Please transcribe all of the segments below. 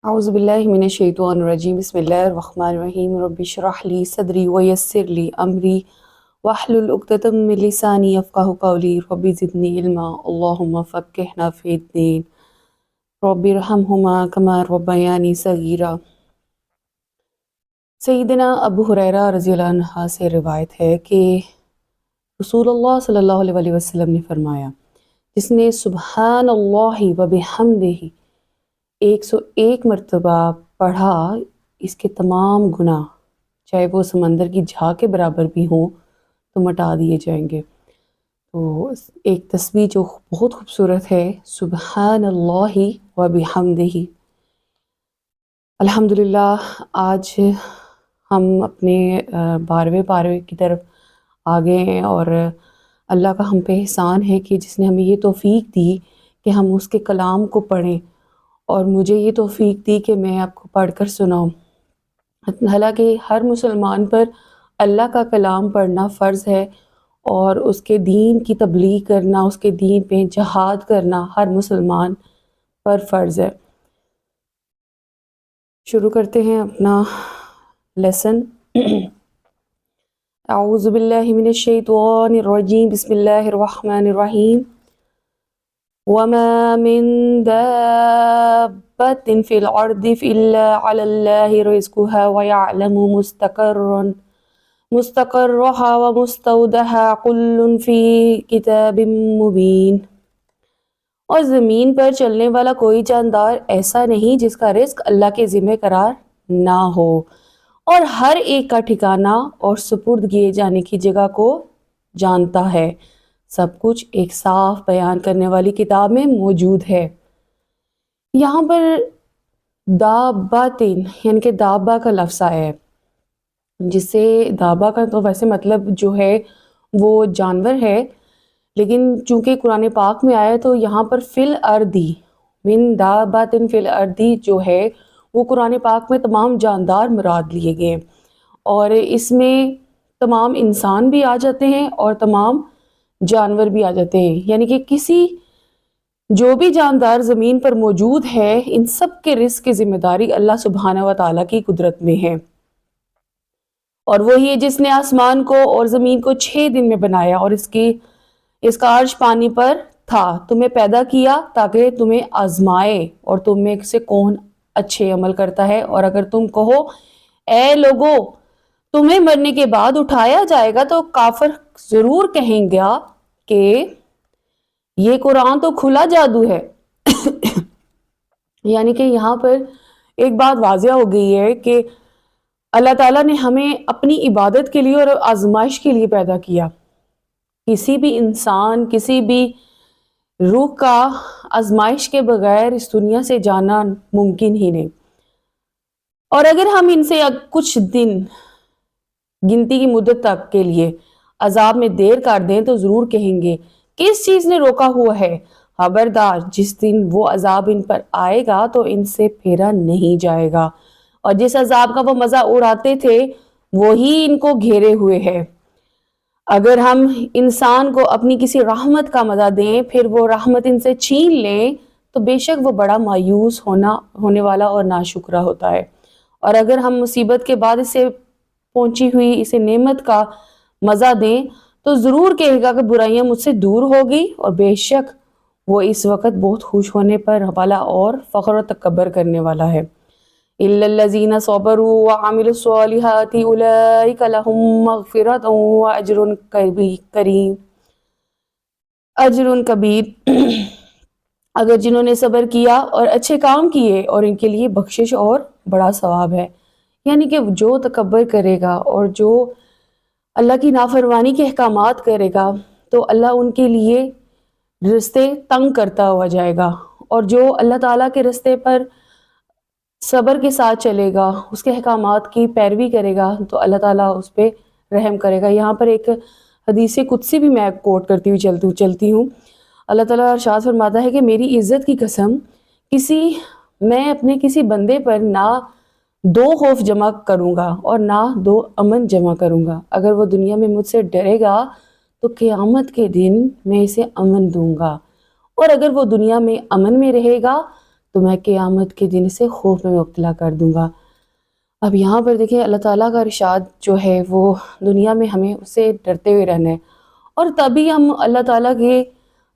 اعوذ باللہ من الشیطان الرجیم بسم اللہ الرحمن الرحیم رب اشرح لی صدری ویسر لی امری واحلل عقدۃ من لسانی یفقہوا قولی رب زدنی علما اللہم فقہنا فی الدین رب ارحمہما کما ربیانی صغیرا۔ سیدنا ابو ہریرہ رضی اللہ عنہ سے روایت ہے کہ رسول اللہ صلی اللہ علیہ وسلم نے فرمایا، جس نے سبحان اللہ و بحمدہ 101 مرتبہ پڑھا، اس کے تمام گناہ چاہے وہ سمندر کی جھاگ کے برابر بھی ہوں تو مٹا دیے جائیں گے۔ تو ایک تسبیح جو بہت خوبصورت ہے، سبحان اللہ و بحمدہ۔ الحمدللہ آج ہم اپنے 12ویں پارے کی طرف آگے ہیں، اور اللہ کا ہم پہ احسان ہے کہ جس نے ہمیں یہ توفیق دی کہ ہم اس کے کلام کو پڑھیں، اور مجھے یہ توفیق دی کہ میں آپ کو پڑھ کر سناؤں۔ حالانکہ ہر مسلمان پر اللہ کا کلام پڑھنا فرض ہے، اور اس کے دین کی تبلیغ کرنا، اس کے دین پہ جہاد کرنا ہر مسلمان پر فرض ہے۔ شروع کرتے ہیں اپنا لیسن۔ اعوذ باللہ من الشیطان الرجیم بسم اللہ الرحمن الرحیم۔ وَمَا مِن دَابَّةٍ فِي الْأَرْضِ إِلَّا عَلَى اللَّهِ رِزْقُهَا وَيَعْلَمُ مُسْتَقَرَّهَا وَمُسْتَوْدَعَهَا كُلٌّ فِي كِتَابٍ مُبِينٍ۔ اور زمین پر چلنے والا کوئی جاندار ایسا نہیں جس کا رزق اللہ کے ذمہ قرار نہ ہو، اور ہر ایک کا ٹھکانہ اور سپرد کیے جانے کی جگہ کو جانتا ہے۔ سب کچھ ایک صاف بیان کرنے والی کتاب میں موجود ہے۔ یہاں پر داباتن یعنی کہ دابا کا لفظ آیا ہے، جس سے دابا کا تو ویسے مطلب جو ہے وہ جانور ہے، لیکن چونکہ قرآن پاک میں آیا تو یہاں پر فی الارضی من داباتن فی الارضی جو ہے وہ قرآن پاک میں تمام جاندار مراد لیے گئے، اور اس میں تمام انسان بھی آ جاتے ہیں اور تمام جانور بھی آ جاتے ہیں، یعنی کہ کسی جو بھی جاندار زمین پر موجود ہے، ان سب کے رزق کی ذمہ داری اللہ سبحانہ و تعالیٰ کی قدرت میں ہے۔ اور وہی ہے جس نے آسمان کو اور زمین کو 6 دن میں بنایا، اور اس کا عرش پانی پر تھا، تمہیں پیدا کیا تاکہ تمہیں آزمائے، اور تم میں سے کون اچھے عمل کرتا ہے۔ اور اگر تم کہو اے لوگو تمہیں مرنے کے بعد اٹھایا جائے گا، تو کافر ضرور کہیں گا کہ یہ قرآن تو کھلا جادو ہے۔ یعنی کہ یہاں پر ایک بات واضح ہو گئی ہے کہ اللہ تعالیٰ نے ہمیں اپنی عبادت کے لیے اور آزمائش کے لیے پیدا کیا۔ کسی بھی انسان، کسی بھی روح کا آزمائش کے بغیر اس دنیا سے جانا ممکن ہی نہیں۔ اور اگر ہم ان سے کچھ دن گنتی کی مدت تک کے لیے عذاب میں دیر کر دیں تو ضرور کہیں گے کس چیز نے روکا ہوا ہے۔ خبردار، جس دن وہ عذاب ان پر آئے گا تو ان سے پھیرا نہیں جائے گا، اور جس عذاب کا وہ مزہ اڑاتے تھے وہی ان کو گھیرے ہوئے ہے۔ اگر ہم انسان کو اپنی کسی رحمت کا مزہ دیں، پھر وہ رحمت ان سے چھین لیں، تو بے شک وہ بڑا مایوس ہونے والا اور ناشکرا ہوتا ہے۔ اور اگر ہم مصیبت کے بعد اسے پہنچی ہوئی اسے نعمت کا مزہ دیں تو ضرور کہے گا کہ برائیاں مجھ سے دور ہوگی، اور بے شک وہ اس وقت بہت خوش ہونے پر والا اور فخر و تکبر کرنے والا ہے۔ إِلَّا الَّذِينَ صَبَرُوا وَعَمِلُوا الصَّالِحَاتِ أُولَئِكَ لَهُم مَغْفِرَةٌ وَأَجْرٌ كَرِيمٌ۔ اجر کبیر، اگر جنہوں نے صبر کیا اور اچھے کام کیے اور ان کے لیے بخشش اور بڑا ثواب ہے۔ یعنی کہ جو تکبر کرے گا اور جو اللہ کی نافرمانی کے احکامات کرے گا تو اللہ ان کے لیے رستے تنگ کرتا ہوا جائے گا، اور جو اللہ تعالیٰ کے رستے پر صبر کے ساتھ چلے گا، اس کے احکامات کی پیروی کرے گا تو اللہ تعالیٰ اس پہ رحم کرے گا۔ یہاں پر ایک حدیث قدسی بھی میں کوٹ کرتی ہوئی چلتی ہوں۔ اللہ تعالیٰ ارشاد فرماتا ہے کہ میری عزت کی قسم میں اپنے کسی بندے پر نہ 2 خوف جمع کروں گا اور نہ 2 امن جمع کروں گا۔ اگر وہ دنیا میں مجھ سے ڈرے گا تو قیامت کے دن میں اسے امن دوں گا، اور اگر وہ دنیا میں امن میں رہے گا تو میں قیامت کے دن سے خوف میں مبتلا کر دوں گا۔ اب یہاں پر دیکھیں اللہ تعالیٰ کا ارشاد جو ہے وہ دنیا میں ہمیں اس سے ڈرتے ہوئے رہنا ہے، اور تبھی ہم اللہ تعالیٰ کے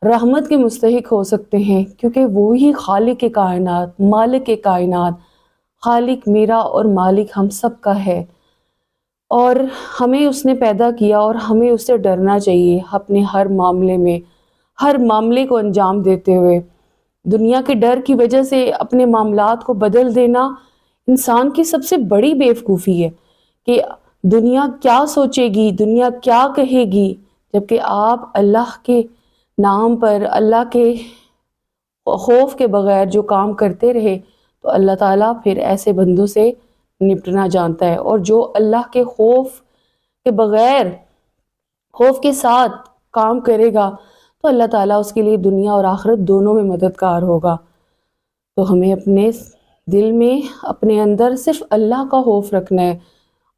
رحمت کے مستحق ہو سکتے ہیں، کیونکہ وہی خالق کے کائنات، مالک کے کائنات، خالق میرا اور مالک ہم سب کا ہے، اور ہمیں اس نے پیدا کیا اور ہمیں اس سے ڈرنا چاہیے اپنے ہر معاملے میں، ہر معاملے کو انجام دیتے ہوئے۔ دنیا کے ڈر کی وجہ سے اپنے معاملات کو بدل دینا انسان کی سب سے بڑی بیوقوفی ہے، کہ دنیا کیا سوچے گی، دنیا کیا کہے گی، جبکہ آپ اللہ کے نام پر، اللہ کے خوف کے بغیر جو کام کرتے رہے تو اللہ تعالیٰ پھر ایسے بندوں سے نپٹنا جانتا ہے، اور جو اللہ کے خوف کے بغیر، خوف کے ساتھ کام کرے گا تو اللہ تعالیٰ اس کے لیے دنیا اور آخرت دونوں میں مددگار ہوگا۔ تو ہمیں اپنے دل میں، اپنے اندر صرف اللہ کا خوف رکھنا ہے۔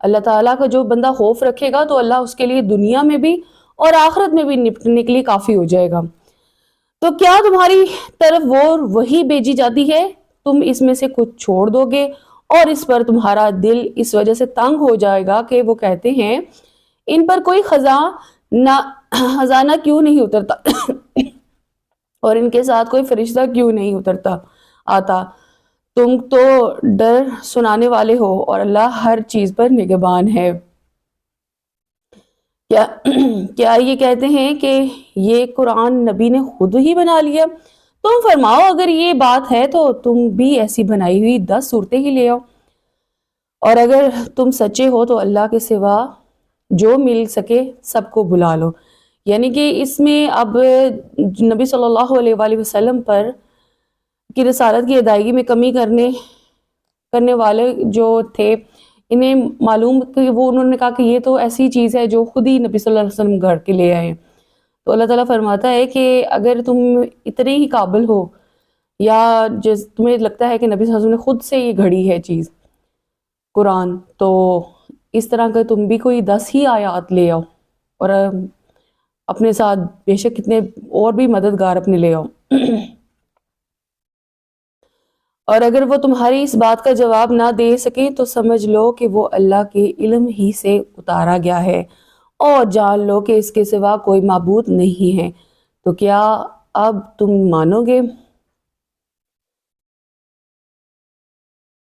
اللہ تعالیٰ کا جو بندہ خوف رکھے گا تو اللہ اس کے لیے دنیا میں بھی اور آخرت میں بھی نپٹنے کے لیے کافی ہو جائے گا۔ تو کیا تمہاری طرف وہ وحی بھیجی جاتی ہے، تم اس میں سے کچھ چھوڑ دو گے اور اس پر تمہارا دل اس وجہ سے تنگ ہو جائے گا کہ وہ کہتے ہیں ان پر کوئی خزانہ کیوں نہیں اترتا اور ان کے ساتھ کوئی فرشتہ کیوں نہیں آتا۔ تم تو ڈر سنانے والے ہو اور اللہ ہر چیز پر نگہبان ہے۔ کیا یہ کہتے ہیں کہ یہ قرآن نبی نے خود ہی بنا لیا؟ تم فرماؤ اگر یہ بات ہے تو تم بھی ایسی بنائی ہوئی 10 صورتیں ہی لے آؤ، اور اگر تم سچے ہو تو اللہ کے سوا جو مل سکے سب کو بلا لو۔ یعنی کہ اس میں اب نبی صلی اللہ علیہ وآلہ وسلم پر کی رسالت کی ادائیگی میں کمی کرنے والے جو تھے، انہیں معلوم کہ وہ انہوں نے کہا کہ یہ تو ایسی چیز ہے جو خود ہی نبی صلی اللہ علیہ وسلم گھڑ کے لے آئے۔ تو اللہ تعالیٰ فرماتا ہے کہ اگر تم اتنے ہی قابل ہو، یا تمہیں لگتا ہے کہ نبی صلی اللہ علیہ وسلم نے خود سے یہ گھڑی ہے چیز قرآن، تو اس طرح کا تم بھی کوئی 10 ہی آیات لے آؤ، اور اپنے ساتھ بے شک کتنے اور بھی مددگار اپنے لے آؤ۔ اور اگر وہ تمہاری اس بات کا جواب نہ دے سکیں تو سمجھ لو کہ وہ اللہ کے علم ہی سے اتارا گیا ہے، اور جان لو کہ اس کے سوا کوئی معبود نہیں ہے۔ تو کیا اب تم مانو گے؟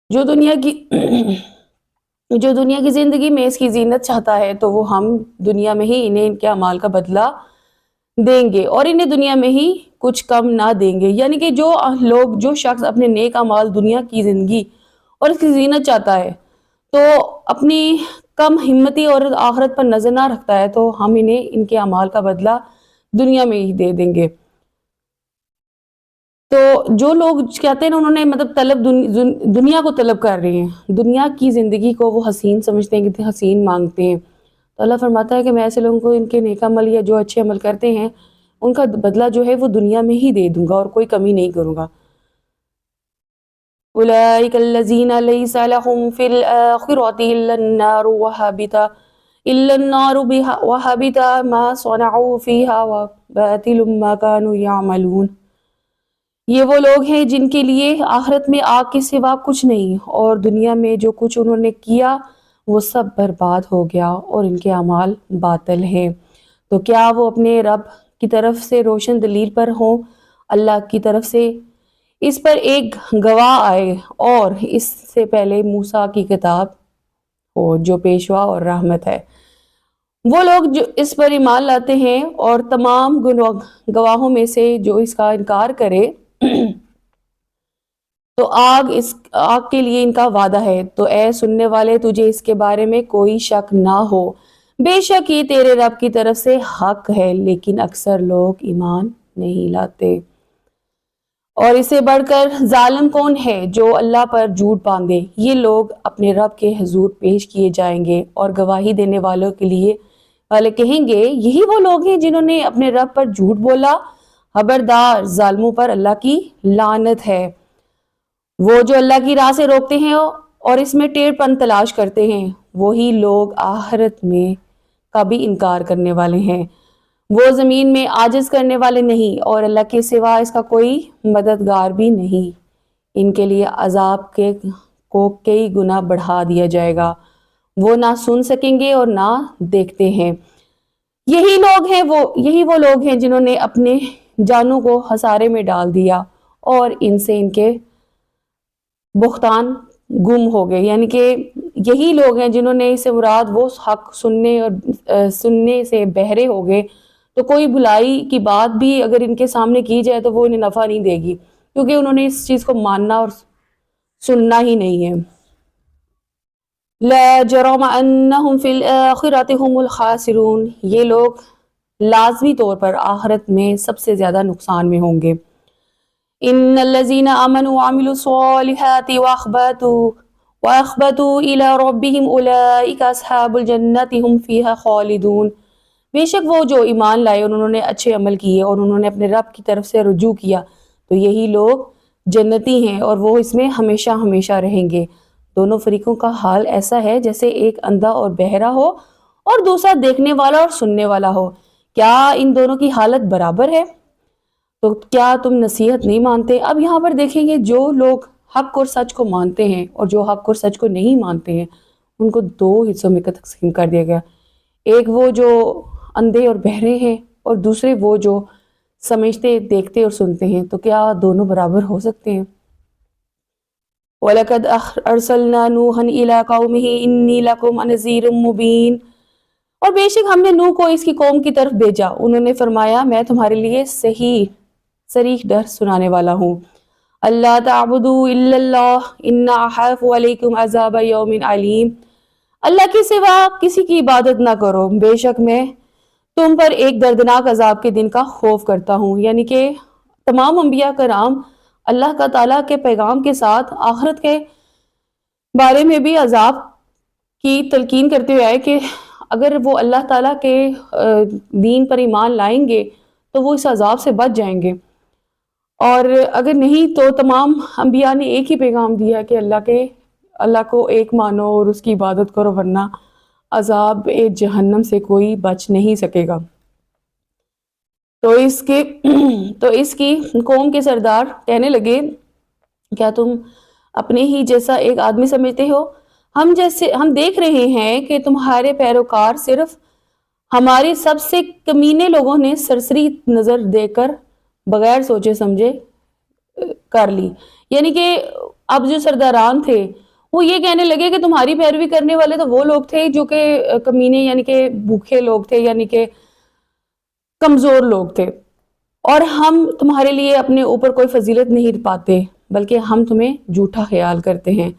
جو دنیا کی زندگی میں اس کی زینت چاہتا ہے تو وہ ہم دنیا میں ہی انہیں ان کے اعمال کا بدلہ دیں گے، اور انہیں دنیا میں ہی کچھ کم نہ دیں گے۔ یعنی کہ جو شخص اپنے نیک اعمال دنیا کی زندگی اور اس کی زینت چاہتا ہے تو اپنی کم ہمتی اور آخرت پر نظر نہ رکھتا ہے، تو ہم انہیں ان کے اعمال کا بدلہ دنیا میں ہی دے دیں گے۔ تو جو لوگ کہتے ہیں انہوں نے دنیا کو طلب کر رہے ہیں، دنیا کی زندگی کو وہ حسین سمجھتے ہیں، کتنے حسین مانگتے ہیں، تو اللہ فرماتا ہے کہ میں ایسے لوگوں کو ان کے نیک عمل یا جو اچھے عمل کرتے ہیں ان کا بدلہ جو ہے وہ دنیا میں ہی دے دوں گا اور کوئی کمی نہیں کروں گا۔ اولئک الذین لیس لہم فی الآخرۃ الا النار وحبط ما صنعوا فیہا وباطل ما کانوا یعملون۔ یہ وہ لوگ ہیں جن کے لیے آخرت میں آگ کے سوا کچھ نہیں، اور دنیا میں جو کچھ انہوں نے کیا وہ سب برباد ہو گیا اور ان کے اعمال باطل ہیں۔ تو کیا وہ اپنے رب کی طرف سے روشن دلیل پر ہوں، اللہ کی طرف سے اس پر ایک گواہ آئے اور اس سے پہلے موسیٰ کی کتاب ہو جو پیشوا اور رحمت ہے۔ وہ لوگ جو اس پر ایمان لاتے ہیں اور تمام گواہوں میں سے جو اس کا انکار کرے تو آگ کے لیے ان کا وعدہ ہے۔ تو اے سننے والے تجھے اس کے بارے میں کوئی شک نہ ہو، بے شک یہ تیرے رب کی طرف سے حق ہے، لیکن اکثر لوگ ایمان نہیں لاتے۔ اور اسے بڑھ کر ظالم کون ہے جو اللہ پر جھوٹ باندھے؟ یہ لوگ اپنے رب کے حضور پیش کیے جائیں گے اور گواہی دینے والوں کے لیے والے کہیں گے یہی وہ لوگ ہیں جنہوں نے اپنے رب پر جھوٹ بولا۔ خبردار، ظالموں پر اللہ کی لعنت ہے۔ وہ جو اللہ کی راہ سے روکتے ہیں اور اس میں ٹیڑھ پن تلاش کرتے ہیں، وہی لوگ آخرت میں کا بھی انکار کرنے والے ہیں۔ وہ زمین میں عاجز کرنے والے نہیں، اور اللہ کے سوا اس کا کوئی مددگار بھی نہیں۔ ان کے لیے عذاب کو کئی گنا بڑھا دیا جائے گا، وہ نہ سن سکیں گے اور نہ دیکھتے ہیں۔ یہی وہ لوگ ہیں جنہوں نے اپنے جانوں کو خسارے میں ڈال دیا اور ان سے ان کے بہتان گم ہو گئے، یعنی کہ یہی لوگ ہیں جنہوں نے اس سے مراد وہ حق سننے سے بہرے ہو گئے، تو کوئی بھلائی کی بات بھی اگر ان کے سامنے کی جائے تو وہ انہیں نفع نہیں دے گی، کیونکہ انہوں نے اس چیز کو ماننا اور سننا ہی نہیں ہے۔ لا جرم انہم فی الآخرۃ هم الخاسرون، یہ لوگ لازمی طور پر آخرت میں سب سے زیادہ نقصان میں ہوں گے۔ ان الذین آمنوا وعملوا الصالحات واخبتوا الی ربہم اولئک اصحاب الجنۃ هم فیہا خالدون، بے شک وہ جو ایمان لائے اور انہوں نے اچھے عمل کیے اور انہوں نے اپنے رب کی طرف سے رجوع کیا تو یہی لوگ جنتی ہیں اور وہ اس میں ہمیشہ ہمیشہ رہیں گے۔ دونوں فریقوں کا حال ایسا ہے جیسے ایک اندھا اور بہرا ہو اور دوسرا دیکھنے والا اور سننے والا ہو، کیا ان دونوں کی حالت برابر ہے؟ تو کیا تم نصیحت نہیں مانتے؟ اب یہاں پر دیکھیں گے جو لوگ حق اور سچ کو مانتے ہیں اور جو حق اور سچ کو نہیں مانتے ہیں ان کو دو حصوں میں تقسیم کر دیا گیا، ایک وہ جو اندھے اور بہرے ہیں اور دوسرے وہ جو سمجھتے دیکھتے اور سنتے ہیں، تو کیا دونوں برابر ہو سکتے ہیں؟ وَلَقَدْ أَرْسَلْنَا نُوحًا إِلَىٰ قَوْمِهِ إِنِّي لَكُمْ نَذِيرٌ مُّبِينٌ، اور بے شک ہم نے نوح کو اس کی قوم کی طرف بھیجا، انہوں نے فرمایا میں تمہارے لیے صریح ڈر سنانے والا ہوں۔ اللہ تعبدوا الا اللہ انی اخاف علیکم عذاب یوم علیم، اللہ کے سوا کسی کی عبادت نہ کرو، بے شک میں تم پر ایک دردناک عذاب کے دن کا خوف کرتا ہوں۔ یعنی کہ تمام انبیاء کرام اللہ کا تعالیٰ کے پیغام کے ساتھ آخرت کے بارے میں بھی عذاب کی تلقین کرتے ہوئے آئے کہ اگر وہ اللہ تعالیٰ کے دین پر ایمان لائیں گے تو وہ اس عذاب سے بچ جائیں گے، اور اگر نہیں تو تمام انبیاء نے ایک ہی پیغام دیا کہ اللہ کو ایک مانو اور اس کی عبادت کرو، ورنہ عذاب جہنم سے کوئی بچ نہیں سکے گا۔ تو اس کی قوم کے سردار کہنے لگے کیا تم اپنے ہی جیسا ایک آدمی سمجھتے ہو؟ ہم دیکھ رہے ہیں کہ تمہارے پیروکار صرف ہماری سب سے کمینے لوگوں نے سرسری نظر دے کر بغیر سوچے سمجھے کر لی، یعنی کہ اب جو سرداران تھے وہ یہ کہنے لگے کہ تمہاری پیروی کرنے والے تو وہ لوگ تھے جو کہ کمینے یعنی کہ بھوکے لوگ تھے، یعنی کہ کمزور لوگ تھے، اور ہم تمہارے لیے اپنے اوپر کوئی فضیلت نہیں پاتے بلکہ ہم تمہیں جھوٹا خیال کرتے ہیں۔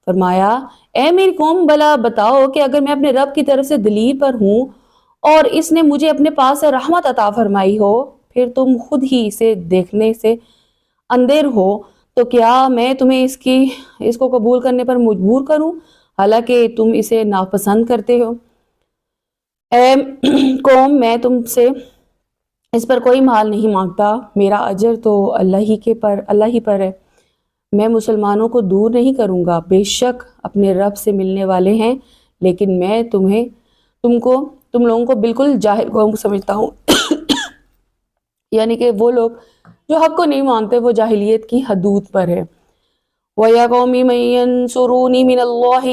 فرمایا اے میری قوم بھلا بتاؤ کہ اگر میں اپنے رب کی طرف سے دلیل پر ہوں اور اس نے مجھے اپنے پاس سے رحمت عطا فرمائی ہو، پھر تم خود ہی اسے دیکھنے سے اندھیر ہو، تو کیا میں تمہیں اس کو قبول کرنے پر مجبور کروں حالانکہ تم اسے ناپسند کرتے ہو؟ اے قوم میں تم سے اس پر کوئی مال نہیں مانگتا، میرا اجر تو اللہ ہی پر ہے، میں مسلمانوں کو دور نہیں کروں گا، بے شک اپنے رب سے ملنے والے ہیں، لیکن میں تم لوگوں کو بالکل جاہل قوم سمجھتا ہوں۔ یعنی کہ وہ لوگ جو حق کو نہیں مانتے وہ جاہلیت کی حدود پر ہے۔ وَيَا قَوْمِ مَن يَنصُرُونِي مِنَ اللَّهِ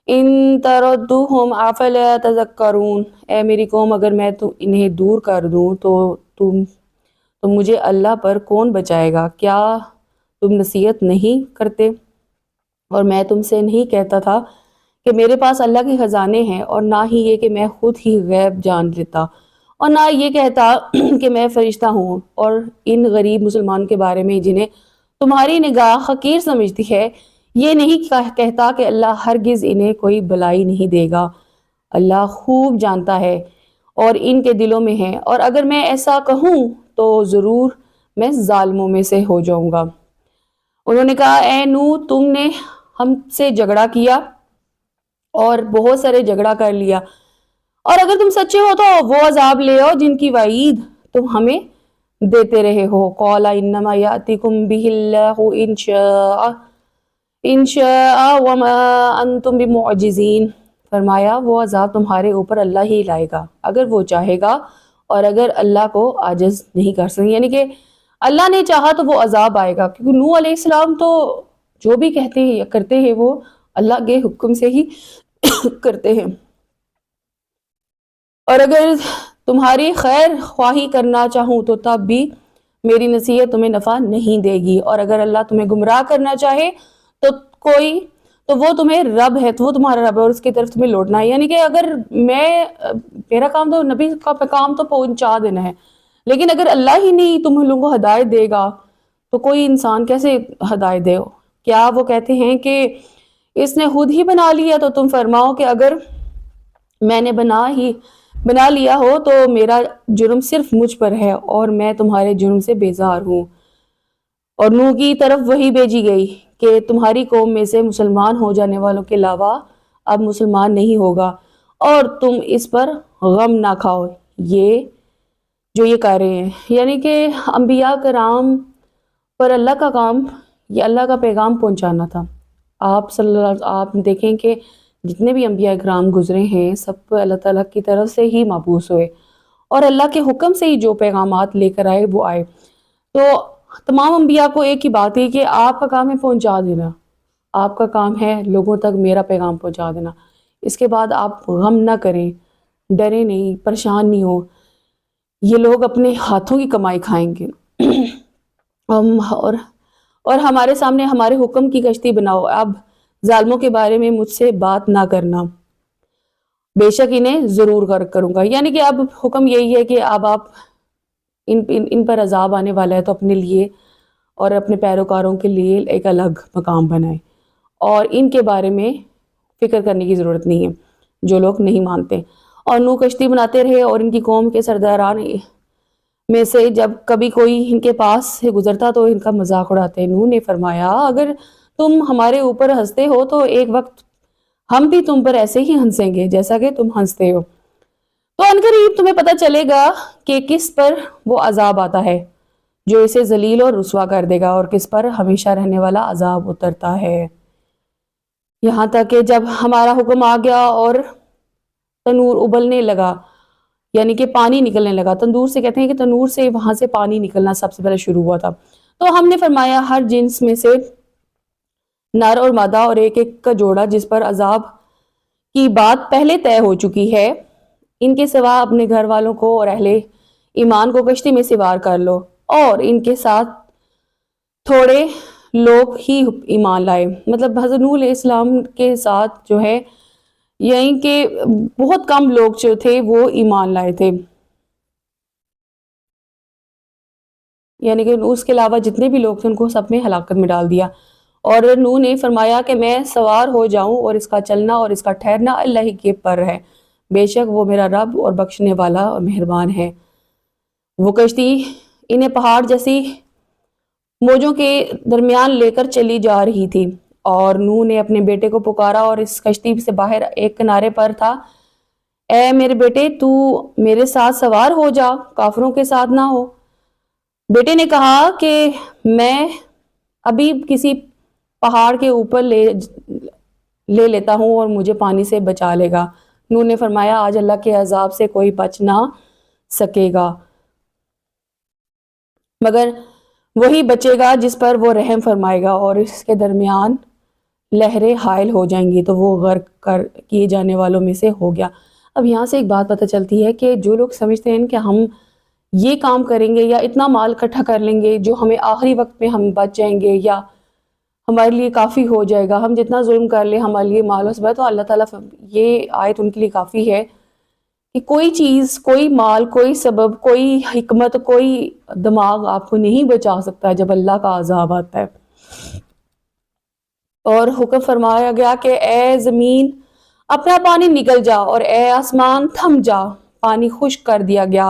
إِن تَرَدُّوهُمْ أَفَلَا تَذَكَّرُونَ، اے میری قوم اگر میں انہیں دور کر دوں تو مجھے اللہ پر کون بچائے گا؟ کیا تم نصیحت نہیں کرتے؟ اور میں تم سے نہیں کہتا تھا کہ میرے پاس اللہ کے خزانے ہیں، اور نہ ہی یہ کہ میں خود ہی غیب جان لیتا، اور نہ یہ کہتا کہ میں فرشتہ ہوں، اور ان غریب مسلمان کے بارے میں جنہیں تمہاری نگاہ حقیر سمجھتی ہے یہ نہیں کہتا کہ اللہ ہرگز انہیں کوئی بلائی نہیں دے گا، اللہ خوب جانتا ہے اور ان کے دلوں میں ہے، اور اگر میں ایسا کہوں تو ضرور میں ظالموں میں سے ہو جاؤں گا۔ انہوں نے کہا اے نوح تم نے ہم سے جھگڑا کیا اور بہت سارے جھگڑا کر لیا، اور اگر تم سچے ہو تو وہ عذاب لے آؤ جن کی وعید تم ہمیں دیتے رہے ہو۔ قال انما یاتیکم بہ اللہ ان شاء وما انتم بمعجزین، فرمایا وہ عذاب تمہارے اوپر اللہ ہی لائے گا اگر وہ چاہے گا، اور اگر اللہ کو عاجز نہیں کر سکتے، یعنی کہ اللہ نے چاہا تو وہ عذاب آئے گا، کیونکہ نوح علیہ السلام تو جو بھی کہتے ہیں یا کرتے ہیں وہ اللہ کے حکم سے ہی کرتے ہیں. اور اگر تمہاری خیر خواہی کرنا چاہوں تو تب بھی میری نصیحت تمہیں نفع نہیں دے گی، اور اگر اللہ تمہیں گمراہ کرنا چاہے تو وہ تمہیں رب ہے، تو وہ تمہارا رب ہے اور اس کی طرف تمہیں لوٹنا ہے. یعنی کہ اگر میرا کام تو نبی کا پیغام تو پہنچا دینا ہے، لیکن اگر اللہ ہی نہیں تم لوگوں کو ہدایت دے گا تو کوئی انسان کیسے ہدایت دے؟ کیا وہ کہتے ہیں کہ اس نے خود ہی بنا لیا؟ تو تم فرماؤ کہ اگر میں نے بنا لیا ہو تو میرا جرم صرف مجھ پر ہے اور میں تمہارے جرم سے بیزار ہوں. اور نوح کی طرف وہی بھیجی گئی کہ تمہاری قوم میں سے مسلمان ہو جانے والوں کے علاوہ اب مسلمان نہیں ہوگا، اور تم اس پر غم نہ کھاؤ یہ کر رہے ہیں. یعنی کہ انبیاء کرام پر اللہ کا کام، یہ اللہ کا پیغام پہنچانا تھا. آپ دیکھیں کہ جتنے بھی انبیاء کرام گزرے ہیں سب اللہ تعالیٰ کی طرف سے ہی مبعوث ہوئے اور اللہ کے حکم سے ہی جو پیغامات لے کر آئے وہ آئے. تو تمام انبیاء کو ایک ہی بات ہے کہ آپ کا کام ہے پہنچا دینا، آپ کا کام ہے لوگوں تک میرا پیغام پہنچا دینا. اس کے بعد آپ غم نہ کریں، ڈریں نہیں، پریشان نہیں ہو. یہ لوگ اپنے ہاتھوں کی کمائی کھائیں گے اور ہمارے سامنے ہمارے حکم کی کشتی بناؤ. اب ظالموں کے بارے میں مجھ سے بات نہ کرنا، بے شک انہیں ضرور غرق کروں گا. یعنی کہ اب حکم یہی ہے کہ اب آپ ان پر عذاب آنے والا ہے تو اپنے لیے اور اپنے پیروکاروں کے لیے ایک الگ مقام بنائیں اور ان کے بارے میں فکر کرنے کی ضرورت نہیں ہے جو لوگ نہیں مانتے. اور نوح کشتی بناتے رہے اور ان کی قوم کے سرداران میں سے جب کبھی کوئی ان کے پاس سے گزرتا تو ان کا مذاق اڑاتے. نوح نے فرمایا اگر تم ہمارے اوپر ہنستے ہو تو ایک وقت ہم بھی تم پر ایسے ہی ہنسیں گے جیسا کہ تم ہنستے ہو. تو عنقریب تمہیں پتہ چلے گا کہ کس پر وہ عذاب آتا ہے جو اسے ذلیل اور رسوا کر دے گا اور کس پر ہمیشہ رہنے والا عذاب اترتا ہے. یہاں تک کہ جب ہمارا حکم آ گیا اور تنور ابلنے لگا، یعنی کہ پانی نکلنے لگا. تندور سے کہتے ہیں کہ تنور سے وہاں سے پانی نکلنا سب سے پہلے شروع ہوا تھا. تو ہم نے فرمایا ہر جنس میں سے نر اور مادہ اور ایک کا جوڑا جس پر عذاب کی بات پہلے طے ہو چکی ہے، ان کے سوا اپنے گھر والوں کو اور اہل ایمان کو کشتی میں سوار کر لو. اور ان کے ساتھ تھوڑے لوگ ہی ایمان لائے. مطلب حضرت نوح علیہ السلام کے ساتھ جو ہے یعنی کہ بہت کم لوگ جو تھے وہ ایمان لائے تھے، یعنی کہ اس کے علاوہ جتنے بھی لوگ تھے ان کو سب میں ہلاکت میں ڈال دیا. اور نوح نے فرمایا کہ میں سوار ہو جاؤں اور اس کا چلنا اور اس کا ٹھہرنا اللہ ہی کے پر ہے، بے شک وہ میرا رب اور بخشنے والا اور مہربان ہے. وہ کشتی انہیں پہاڑ جیسی موجوں کے درمیان لے کر چلی جا رہی تھی اور نوح نے اپنے بیٹے کو پکارا اور اس کشتی سے باہر ایک کنارے پر تھا. اے میرے بیٹے تو میرے ساتھ سوار ہو جا، کافروں کے ساتھ نہ ہو. بیٹے نے کہا کہ میں ابھی کسی پہاڑ کے اوپر لے لیتا ہوں اور مجھے پانی سے بچا لے گا. نوح نے فرمایا آج اللہ کے عذاب سے کوئی بچ نہ سکے گا مگر وہی بچے گا جس پر وہ رحم فرمائے گا، اور اس کے درمیان لہریں حائل ہو جائیں گی تو وہ غرق کیے جانے والوں میں سے ہو گیا. اب یہاں سے ایک بات پتہ چلتی ہے کہ جو لوگ سمجھتے ہیں کہ ہم یہ کام کریں گے یا اتنا مال اکٹھا کر لیں گے جو ہمیں آخری وقت میں ہم بچ جائیں گے یا ہمارے لیے کافی ہو جائے گا، ہم جتنا ظلم کر لیں ہمارے لیے مال و سب، تو اللہ تعالیٰ یہ آیت ان کے لیے کافی ہے کہ کوئی چیز، کوئی مال، کوئی سبب، کوئی حکمت، کوئی دماغ آپ کو نہیں بچا سکتا جب اللہ کا عذاب آتا ہے. اور حکم فرمایا گیا کہ اے زمین اپنا پانی نکل جا اور اے آسمان تھم جا. پانی خشک کر دیا گیا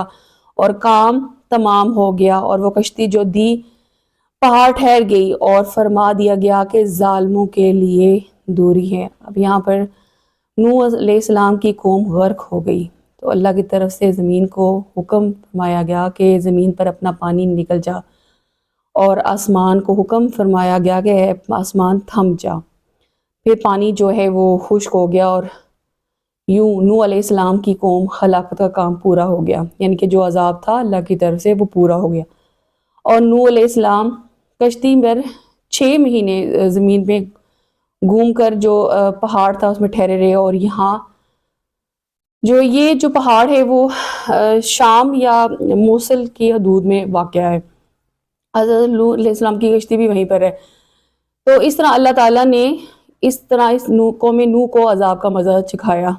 اور کام تمام ہو گیا اور وہ کشتی جو دی پہاڑ ٹھہر گئی اور فرما دیا گیا کہ ظالموں کے لیے دوری ہے. اب یہاں پر نوح علیہ السلام کی قوم غرق ہو گئی تو اللہ کی طرف سے زمین کو حکم فرمایا گیا کہ زمین پر اپنا پانی نکل جا اور آسمان کو حکم فرمایا گیا کہ اے آسمان تھم جا. پھر پانی جو ہے وہ خشک ہو گیا اور یوں نوح علیہ السلام کی قوم ہلاکت کا کام پورا ہو گیا، یعنی کہ جو عذاب تھا اللہ کی طرف سے وہ پورا ہو گیا. اور نوح علیہ السلام کشتی پر 6 مہینے زمین پہ گھوم کر جو پہاڑ تھا اس میں ٹھہرے رہے، اور یہاں جو پہاڑ ہے وہ شام یا موصل کی حدود میں واقع ہے۔ حضرت نوح علیہ السلام کی کشتی بھی وہیں پر ہے۔ تو اس طرح اللہ تعالیٰ نے اس قوم نوح کو عذاب کا مزہ چکھایا۔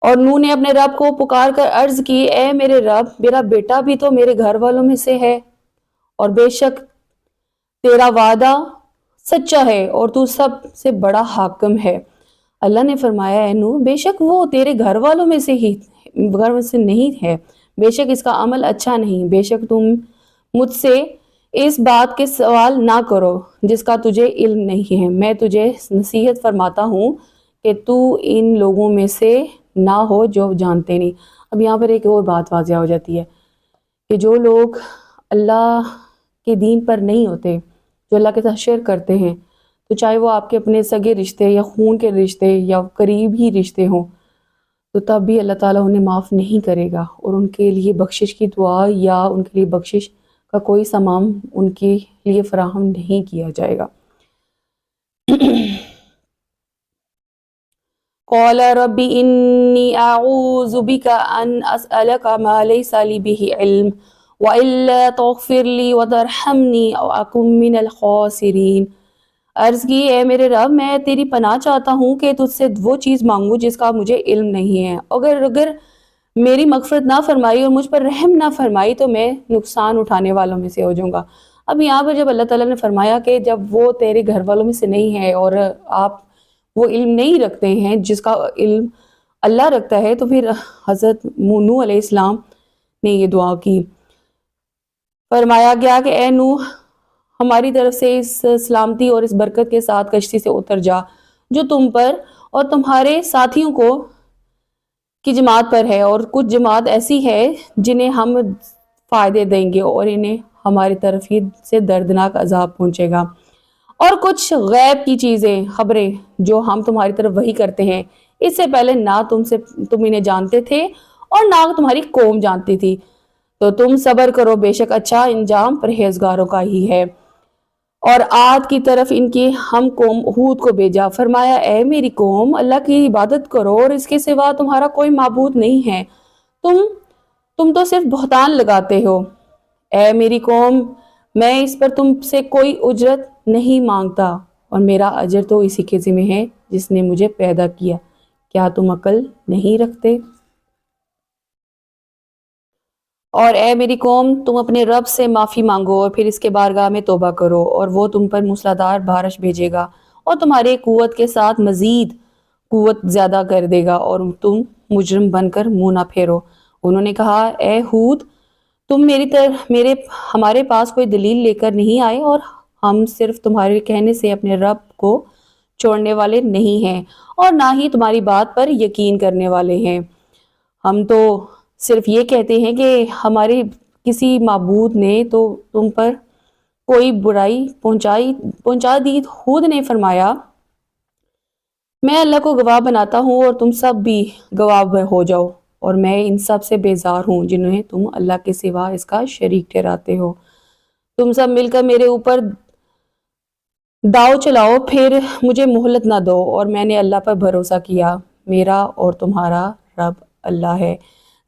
اور نوح نے اپنے رب کو پکار کر عرض کی، اے میرے رب، میرا بیٹا بھی تو میرے گھر والوں میں سے ہے، اور بے شک تیرا وعدہ سچا ہے اور تو سب سے بڑا حاکم ہے۔ اللہ نے فرمایا، اے نوح، بے شک وہ تیرے گھر والوں میں سے نہیں ہے، بے شک اس کا عمل اچھا نہیں، بے شک تم مجھ سے اس بات کے سوال نہ کرو جس کا تجھے علم نہیں ہے، میں تجھے نصیحت فرماتا ہوں کہ تو ان لوگوں میں سے نہ ہو جو جانتے نہیں۔ اب یہاں پر ایک اور بات واضح ہو جاتی ہے کہ جو لوگ اللہ کے دین پر نہیں ہوتے، جو اللہ کے ساتھ شرک کرتے ہیں، تو چاہے وہ آپ کے اپنے سگے رشتے یا خون کے رشتے یا قریب ہی رشتے ہوں، تو تب بھی اللہ تعالیٰ انہیں معاف نہیں کرے گا، اور ان کے لیے بخشش کی دعا یا ان کے لیے بخشش کا کوئی سامان ان کے لیے فراہم نہیں کیا جائے گا۔ قال رب انی اعوذ بک ان اسألک ما لیس لی به علم وَإِلَّا تَغْفِرْ لِي وَتَرْحَمْنِي أَوْ أَكُنْ مِنَ الْخَاسِرِينَ۔ عرض کی، اے میرے رب، میں تیری پناہ چاہتا ہوں کہ تجھ سے وہ چیز مانگوں جس کا مجھے علم نہیں ہے، اگر میری مغفرت نہ فرمائی اور مجھ پر رحم نہ فرمائی تو میں نقصان اٹھانے والوں میں سے ہو جاؤں گا۔ اب یہاں پر جب اللہ تعالیٰ نے فرمایا کہ جب وہ تیرے گھر والوں میں سے نہیں ہے اور آپ وہ علم نہیں رکھتے ہیں جس کا علم اللہ رکھتا ہے، تو پھر حضرت نوح علیہ السلام نے یہ دعا کی۔ فرمایا گیا کہ اے نوح، ہماری طرف سے اس سلامتی اور اس برکت کے ساتھ کشتی سے اتر جا جو تم پر اور تمہارے ساتھیوں کی جماعت پر ہے، اور کچھ جماعت ایسی ہے جنہیں ہم فائدے دیں گے اور انہیں ہماری طرف ہی سے دردناک عذاب پہنچے گا، اور کچھ غیب کی چیزیں، خبریں جو ہم تمہاری طرف وحی کرتے ہیں، اس سے پہلے نہ تم انہیں جانتے تھے اور نہ تمہاری قوم جانتی تھی، تو تم صبر کرو، بے شک اچھا انجام پرہیزگاروں کا ہی ہے۔ اور عاد کی طرف ان کی ہم قوم ہود کو بھیجا، فرمایا، اے میری قوم، اللہ کی عبادت کرو اور اس کے سوا تمہارا کوئی معبود نہیں ہے، تم تو صرف بہتان لگاتے ہو۔ اے میری قوم، میں اس پر تم سے کوئی اجرت نہیں مانگتا، اور میرا اجر تو اسی کے ذمہ ہے جس نے مجھے پیدا کیا، کیا تم عقل نہیں رکھتے؟ اور اے میری قوم، تم اپنے رب سے معافی مانگو اور پھر اس کے بارگاہ میں توبہ کرو، اور وہ تم پر موسلادھار بارش بھیجے گا اور تمہارے قوت کے ساتھ مزید قوت زیادہ کر دے گا، اور تم مجرم بن کر منہ نہ پھیرو۔ انہوں نے کہا، اے ہود، تم ہمارے پاس کوئی دلیل لے کر نہیں آئے، اور ہم صرف تمہارے کہنے سے اپنے رب کو چھوڑنے والے نہیں ہیں اور نہ ہی تمہاری بات پر یقین کرنے والے ہیں۔ ہم تو صرف یہ کہتے ہیں کہ ہمارے کسی معبود نے تو تم پر کوئی برائی پہنچا دی۔ ہود نے فرمایا، میں اللہ کو گواہ بناتا ہوں اور تم سب بھی گواہ ہو جاؤ، اور میں ان سب سے بیزار ہوں جنہیں تم اللہ کے سوا اس کا شریک ٹھہراتے ہو۔ تم سب مل کر میرے اوپر داؤ چلاؤ، پھر مجھے مہلت نہ دو، اور میں نے اللہ پر بھروسہ کیا، میرا اور تمہارا رب اللہ ہے۔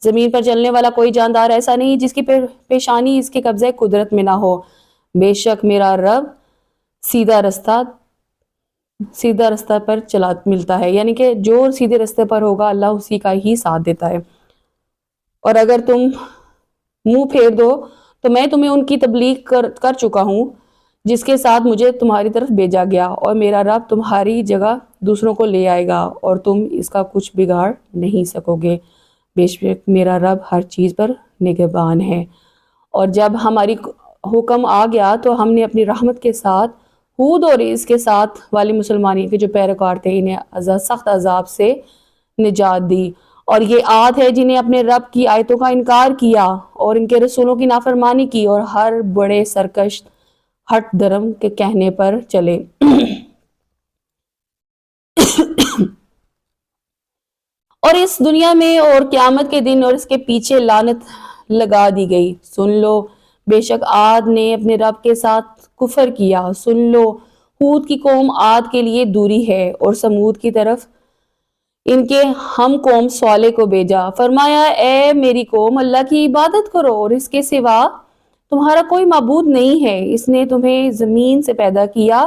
زمین پر چلنے والا کوئی جاندار ایسا نہیں جس کی پیشانی اس کے قبضے قدرت میں نہ ہو، بے شک میرا رب سیدھا رستہ پر ملتا ہے، یعنی کہ جو سیدھے رستے پر ہوگا اللہ اسی کا ہی ساتھ دیتا ہے، اور اگر تم منہ پھیر دو تو میں تمہیں ان کی تبلیغ کر چکا ہوں جس کے ساتھ مجھے تمہاری طرف بھیجا گیا، اور میرا رب تمہاری جگہ دوسروں کو لے آئے گا اور تم اس کا کچھ بگاڑ نہیں سکو گے، بے شک میرا رب ہر چیز پر نگہبان ہے۔ اور جب ہماری حکم آ گیا تو ہم نے اپنی رحمت کے ساتھ ہود اور اس کے ساتھ والی مسلمانی کے جو پیروکار تھے انہیں سخت عذاب سے نجات دی، اور یہ عاد ہے جنہیں اپنے رب کی آیتوں کا انکار کیا اور ان کے رسولوں کی نافرمانی کی اور ہر بڑے سرکش ہٹ درم کے کہنے پر چلے۔ اور اس دنیا میں اور قیامت کے دن اور اس کے پیچھے لعنت لگا دی گئی۔ سن لو، بے شک عاد نے اپنے رب کے ساتھ کفر کیا۔ سن لو، ہود کی قوم عاد کے لیے دوری ہے، اور سمود کی طرف ان کے ہم قوم صالح کو بھیجا۔ فرمایا، اے میری قوم، اللہ کی عبادت کرو اور اس کے سوا تمہارا کوئی معبود نہیں ہے۔ اس نے تمہیں زمین سے پیدا کیا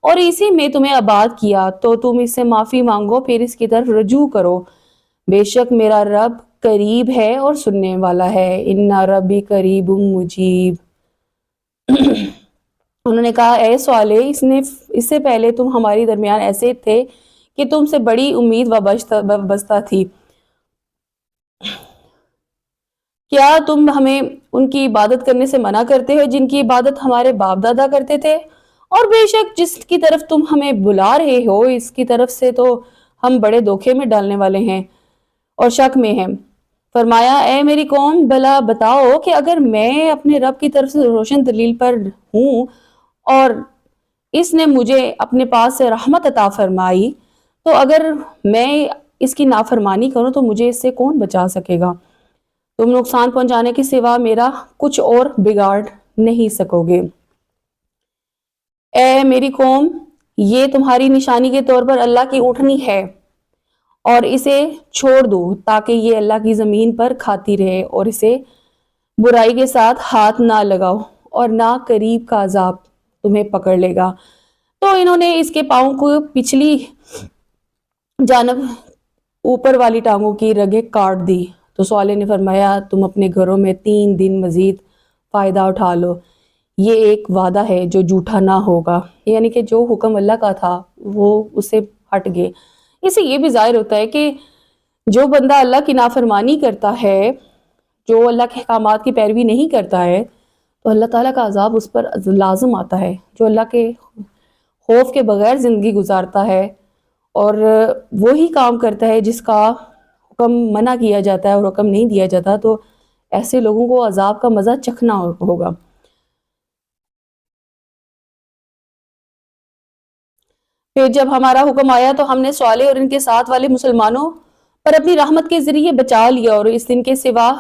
اور اسی میں تمہیں آباد کیا، تو تم اس سے معافی مانگو، پھر اس کی طرف رجوع کرو۔ بے شک میرا رب قریب ہے اور سننے والا ہے۔ ان ربی قریب مجیب۔ انہوں نے کہا، اے صالح، اس سے پہلے تم ہماری درمیان ایسے تھے کہ تم سے بڑی امید وابستہ تھی۔ کیا تم ہمیں ان کی عبادت کرنے سے منع کرتے ہو جن کی عبادت ہمارے باپ دادا کرتے تھے؟ اور بے شک جس کی طرف تم ہمیں بلا رہے ہو، اس کی طرف سے تو ہم بڑے دھوکے میں ڈالنے والے ہیں اور شک میں ہیں۔ فرمایا، اے میری قوم، بھلا بتاؤ کہ اگر میں اپنے رب کی طرف سے روشن دلیل پر ہوں اور اس نے مجھے اپنے پاس سے رحمت عطا فرمائی، تو اگر میں اس کی نافرمانی کروں تو مجھے اس سے کون بچا سکے گا؟ تم نقصان پہنچانے کے سوا میرا کچھ اور بگاڑ نہیں سکو گے۔ اے میری قوم، یہ تمہاری نشانی کے طور پر اللہ کی اونٹنی ہے، اور اسے چھوڑ دو تاکہ یہ اللہ کی زمین پر کھاتی رہے، اور اسے برائی کے ساتھ ہاتھ نہ لگاؤ، اور نہ قریب کا عذاب تمہیں پکڑ لے گا۔ تو انہوں نے اس کے پاؤں کو پچھلی جانب اوپر والی ٹانگوں کی رگیں کاٹ دی۔ تو صالح نے فرمایا، تم اپنے گھروں میں 3 دن مزید فائدہ اٹھا لو، یہ ایک وعدہ ہے جو جھوٹا نہ ہوگا۔ یعنی کہ جو حکم اللہ کا تھا وہ اس سے ہٹ گئے۔ اس سے یہ بھی ظاہر ہوتا ہے کہ جو بندہ اللہ کی نافرمانی کرتا ہے، جو اللہ کے احکامات کی پیروی نہیں کرتا ہے، تو اللہ تعالیٰ کا عذاب اس پر لازم آتا ہے۔ جو اللہ کے خوف کے بغیر زندگی گزارتا ہے اور وہی کام کرتا ہے جس کا حکم منع کیا جاتا ہے اور حکم نہیں دیا جاتا، تو ایسے لوگوں کو عذاب کا مزہ چکھنا ہوگا۔ پھر جب ہمارا حکم آیا تو ہم نے صالح اور ان کے ساتھ والے مسلمانوں پر اپنی رحمت کے ذریعے بچا لیا، اور اس دن کے سوا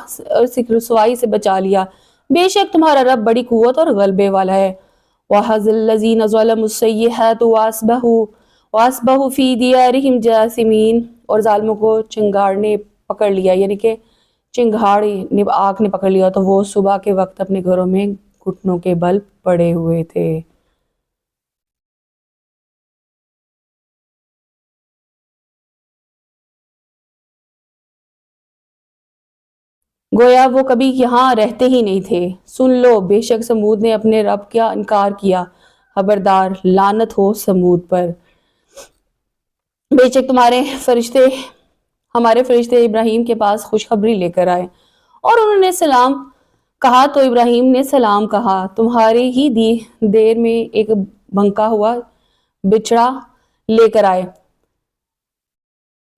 رسوائی سے بچا لیا۔ بے شک تمہارا رب بڑی قوت اور غلبے والا ہے۔ وَحَذَّ الَّذِينَ ظَلَمُوا السَّيِّئَاتُ وَأَصْبَحُوا فِي دِيَارِهِمْ جَاثِمِينَ۔ اور ظالموں کو چنگاڑ نے پکڑ لیا، یعنی کہ چنگاڑ آگ نے پکڑ لیا، تو وہ صبح کے وقت اپنے گھروں میں گھٹنوں کے بل پڑے ہوئے تھے۔ گویا وہ کبھی یہاں رہتے ہی نہیں تھے۔ سن لو، بے شک سمود نے اپنے رب کا انکار کیا، خبردار، لعنت ہو سمود پر۔ بے شک ہمارے فرشتے ابراہیم کے پاس خوشخبری لے کر آئے، اور انہوں نے سلام کہا تو ابراہیم نے سلام کہا۔ تمہاری ہی دیر میں ایک بھنکا ہوا بچڑا لے کر آئے۔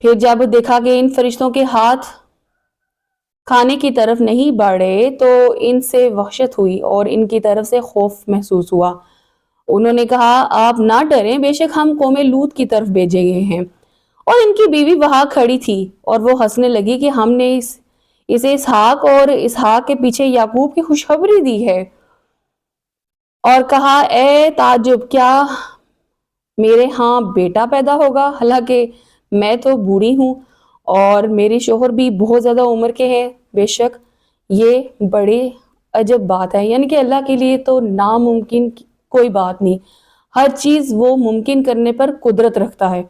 پھر جب دیکھا کہ ان فرشتوں کے ہاتھ کھانے کی طرف نہیں بڑھے تو ان سے وحشت ہوئی اور ان کی طرف سے خوف محسوس ہوا۔ انہوں نے کہا، آپ نہ ڈریں، بے شک ہم قوم لوط کی طرف بھیجے گئے ہیں۔ اور ان کی بیوی وہاں کھڑی تھی، اور وہ ہنسنے لگی کہ ہم نے اسے اسحاق اور اسحاق کے پیچھے یعقوب کی خوشخبری دی ہے، اور کہا، اے تعجب، کیا میرے ہاں بیٹا پیدا ہوگا؟ حالانکہ میں تو بوڑھی ہوں اور میرے شوہر بھی بہت زیادہ عمر کے ہیں۔ بے شک یہ بڑی عجب بات ہے، یعنی کہ اللہ کے لیے تو ناممکن کوئی بات نہیں، ہر چیز وہ ممکن کرنے پر قدرت رکھتا ہے۔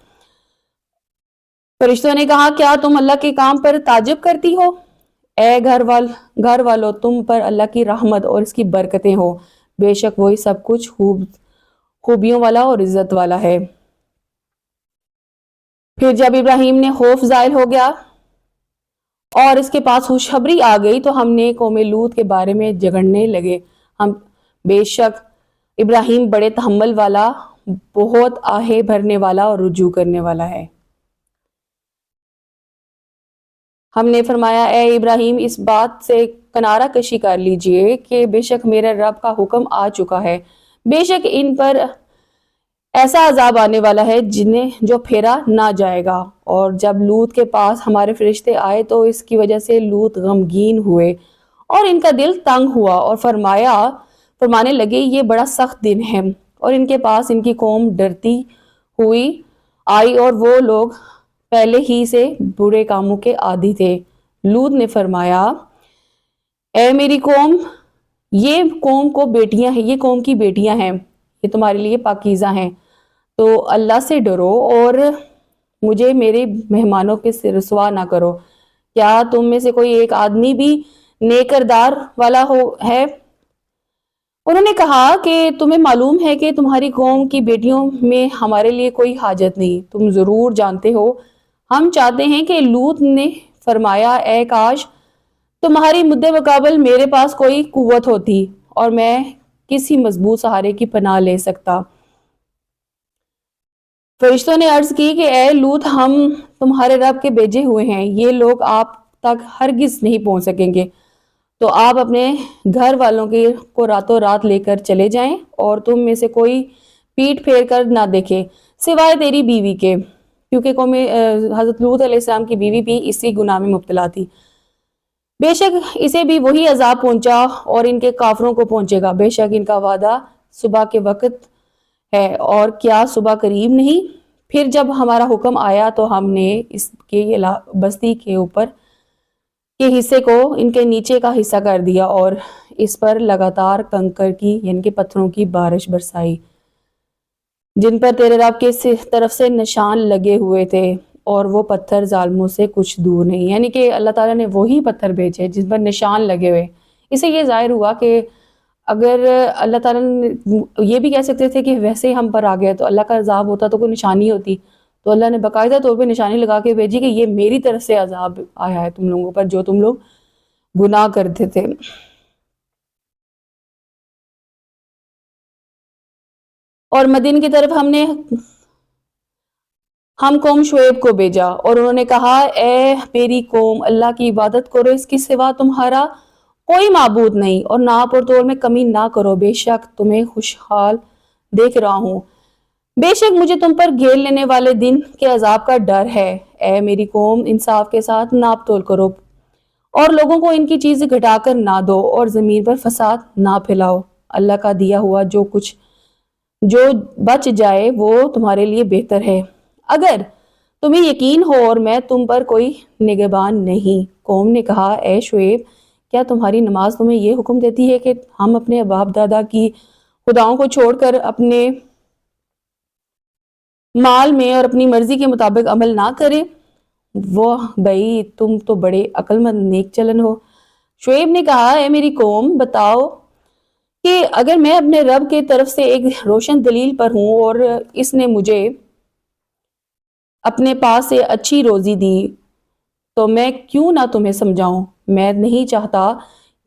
فرشتوں نے کہا، کیا تم اللہ کے کام پر تعجب کرتی ہو؟ اے گھر والو، تم پر اللہ کی رحمت اور اس کی برکتیں ہو، بے شک وہی سب کچھ خوبیوں والا اور عزت والا ہے۔ پھر جب ابراہیم نے خوف ظاہر ہو گیا اور اس کے پاس خوشخبری آ گئی تو ہم نے قوم لوط کے بارے میں جھگڑنے لگے۔ بے شک ابراہیم بڑے تحمل والا، بہت آہیں بھرنے والا اور رجوع کرنے والا ہے۔ ہم نے فرمایا، اے ابراہیم، اس بات سے کنارہ کشی کر لیجئے کہ بے شک میرے رب کا حکم آ چکا ہے، بے شک ان پر ایسا عذاب آنے والا ہے جنہیں جو پھیرا نہ جائے گا۔ اور جب لوط کے پاس ہمارے فرشتے آئے تو اس کی وجہ سے لوط غمگین ہوئے اور ان کا دل تنگ ہوا اور فرمانے لگے یہ بڑا سخت دن ہے۔ اور ان کے پاس ان کی قوم ڈرتی ہوئی آئی اور وہ لوگ پہلے ہی سے برے کاموں کے عادی تھے۔ لوط نے فرمایا اے میری قوم، یہ قوم کی بیٹیاں ہیں، یہ تمہارے لیے پاکیزہ ہیں، تو اللہ سے ڈرو اور مجھے میرے مہمانوں کے رسوا نہ کرو۔ کیا تم میں سے کوئی ایک آدمی بھی نیک کردار والا ہے؟ انہوں نے کہا کہ تمہیں معلوم ہے کہ تمہاری قوم کی بیٹیوں میں ہمارے لیے کوئی حاجت نہیں، تم ضرور جانتے ہو ہم چاہتے ہیں کہ لوط نے فرمایا اے کاش تمہاری مد مقابل میرے پاس کوئی قوت ہوتی اور میں کسی مضبوط سہارے کی پناہ لے سکتا۔ فرشتوں نے عرض کی کہ اے لوط، ہم تمہارے رب کے بھیجے ہوئے ہیں، یہ لوگ آپ تک ہرگز نہیں پہنچ سکیں گے، تو آپ اپنے گھر والوں کو راتوں رات لے کر چلے جائیں اور تم میں سے کوئی پیٹ پھیر کر نہ دیکھے سوائے تیری بیوی کے، کیونکہ حضرت لوط علیہ السلام کی بیوی بھی اسی گناہ میں مبتلا تھی۔ بے شک اسے بھی وہی عذاب پہنچا اور ان کے کافروں کو پہنچے گا، بے شک ان کا وعدہ صبح کے وقت ہے اور کیا صبح قریب نہیں؟ پھر جب ہمارا حکم آیا تو ہم نے اس کے بستی کے اوپر کے حصے کو ان کے نیچے کا حصہ کر دیا اور اس پر لگاتار کنکر کی یعنی کہ پتھروں کی بارش برسائی جن پر تیرے رب کے طرف سے نشان لگے ہوئے تھے، اور وہ پتھر ظالموں سے کچھ دور نہیں، یعنی کہ اللہ تعالیٰ نے وہی پتھر بھیجے جن پر نشان لگے ہوئے۔ اسے یہ ظاہر ہوا کہ اگر اللہ تعالیٰ نے یہ بھی کہہ سکتے تھے کہ ویسے ہی ہم پر آ گیا تو اللہ کا عذاب ہوتا تو کوئی نشانی ہوتی، تو اللہ نے باقاعدہ طور پہ نشانی لگا کے بھیجی کہ یہ میری طرف سے عذاب آیا ہے تم لوگوں پر جو تم لوگ گناہ کرتے تھے۔ اور مدین کی طرف ہم قوم شعیب کو بھیجا اور انہوں نے کہا اے میری قوم، اللہ کی عبادت کرو، اس کے سوا تمہارا کوئی معبود نہیں، اور ناپ اور تول میں کمی نہ کرو، بے شک تمہیں خوشحال دیکھ رہا ہوں، بے شک مجھے تم پر گھیر لینے والے دن کے عذاب کا ڈر ہے۔ اے میری قوم، انصاف کے ساتھ ناپ تول کرو اور لوگوں کو ان کی چیزیں گھٹا کر نہ دو اور زمین پر فساد نہ پھیلاؤ۔ اللہ کا دیا ہوا جو بچ جائے وہ تمہارے لیے بہتر ہے، اگر تمہیں یقین ہو اور میں تم پر کوئی نگہبان نہیں۔ قوم نے کہا اے شعیب، کیا تمہاری نماز تمہیں یہ حکم دیتی ہے کہ ہم اپنے باپ دادا کی خداؤں کو چھوڑ کر اپنے مال میں اور اپنی مرضی کے مطابق عمل نہ کریں؟ وہ بھائی تم تو بڑے عقل مند نیک چلن ہو۔ شعیب نے کہا اے میری قوم، بتاؤ کہ اگر میں اپنے رب کے طرف سے ایک روشن دلیل پر ہوں اور اس نے مجھے اپنے پاس سے اچھی روزی دی تو میں کیوں نہ تمہیں سمجھاؤں؟ میں نہیں چاہتا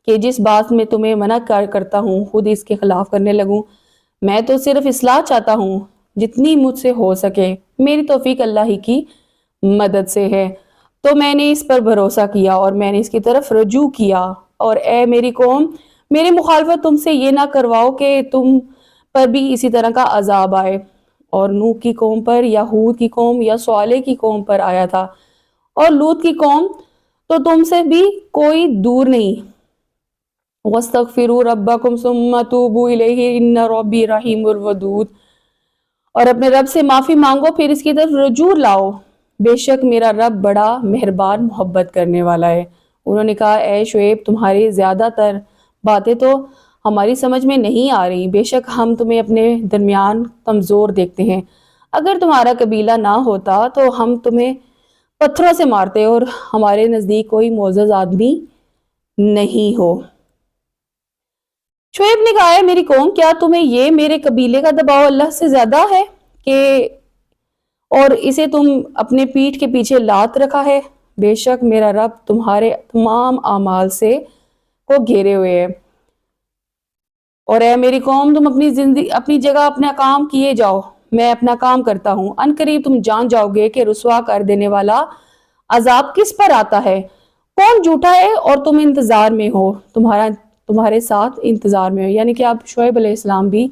کہ جس بات میں تمہیں منع کرتا ہوں خود اس کے خلاف کرنے لگوں، میں تو صرف اصلاح چاہتا ہوں جتنی مجھ سے ہو سکے، میری توفیق اللہ ہی کی مدد سے ہے، تو میں نے اس پر بھروسہ کیا اور میں نے اس کی طرف رجوع کیا۔ اور اے میری قوم، میری مخالفت تم سے یہ نہ کرواؤ کہ تم پر بھی اسی طرح کا عذاب آئے اور نوح کی قوم پر یا ہود کی قوم یا صالح کی قوم پر آیا تھا، اور لوط کی قوم تو تم سے بھی کوئی دور نہیں۔ وَاسْتَغْفِرُوا رَبَّكُمْ ثُمَّ تُوبُوا إِلَيْهِ إِنَّ رَبِّي رَحِيمٌ الْوَدُودٌ، اور اپنے رب سے معافی مانگو پھر اس کی طرف رجوع لاؤ، بے شک میرا رب بڑا مہربان محبت کرنے والا ہے۔ انہوں نے کہا اے شعیب، تمہاری زیادہ تر باتیں تو ہماری سمجھ میں نہیں آ رہی، بے شک ہم تمہیں اپنے درمیان کمزور دیکھتے ہیں، اگر تمہارا قبیلہ نہ ہوتا تو ہم تمہیں پتھروں سے مارتے اور ہمارے نزدیک کوئی معزز آدمی نہیں ہو۔ شعیب نے کہا ہے میری قوم، کیا تمہیں یہ میرے قبیلے کا دباؤ اللہ سے زیادہ ہے کہ اور اسے تم اپنے پیٹھ کے پیچھے لات رکھا ہے؟ بے شک میرا رب تمہارے تمام اعمال سے کو گھیرے ہوئے ہے۔ اور اے میری قوم، تم اپنی جگہ اپنا کام کیے جاؤ، میں اپنا کام کرتا ہوں، ان قریب تم جان جاؤ گے کہ رسوا کر دینے والا عذاب کس پر آتا ہے، کون جھوٹا ہے اور تم انتظار میں ہو، تمہارے ساتھ انتظار میں ہو، یعنی کہ اب شعیب علیہ السلام بھی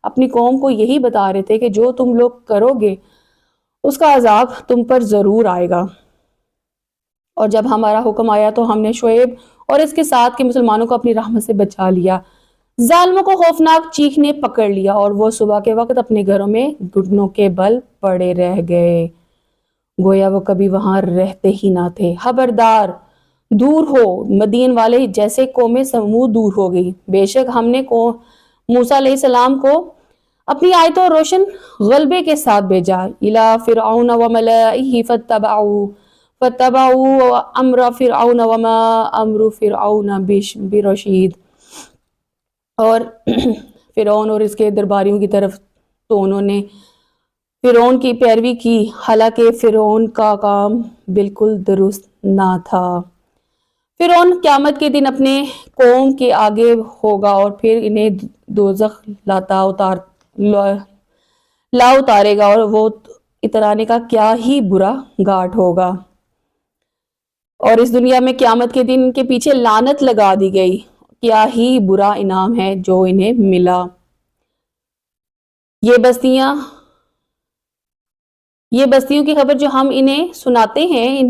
اپنی قوم کو یہی بتا رہے تھے کہ جو تم لوگ کرو گے اس کا عذاب تم پر ضرور آئے گا۔ اور جب ہمارا حکم آیا تو ہم نے شعیب اور اس کے ساتھ کے مسلمانوں کو اپنی رحمت سے بچا لیا۔ ظالموں کو خوفناک چیخ نے پکڑ لیا اور وہ صبح کے وقت اپنے گھروں میں گھٹنوں کے بل پڑے رہ گئے، گویا وہ کبھی وہاں رہتے ہی نہ تھے۔ خبردار، دور ہو مدین والے جیسے قوم سمود دور ہو گئی۔ بے شک ہم نے موسیٰ علیہ السلام کو اپنی آیتوں اور روشن غلبے کے ساتھ بھیجا۔ الی فرعون وملئہ فتبعوا امر فرعون وما امر فرعون برشید، اور فرعون اور اس کے درباریوں کی طرف تو انہوں نے فرعون کی پیروی کی، حالانکہ فرعون کا کام بالکل درست نہ تھا۔ فرعون قیامت کے دن اپنے قوم کے آگے ہوگا اور پھر انہیں دوزخ لا اتارے گا، اور وہ اترانے کا کیا ہی برا گھاٹ ہوگا۔ اور اس دنیا میں قیامت کے دن ان کے پیچھے لعنت لگا دی گئی، کیا ہی برا انعام ہے جو انہیں ملا۔ یہ بستیوں کی خبر جو ہم انہیں سناتے ہیں، ان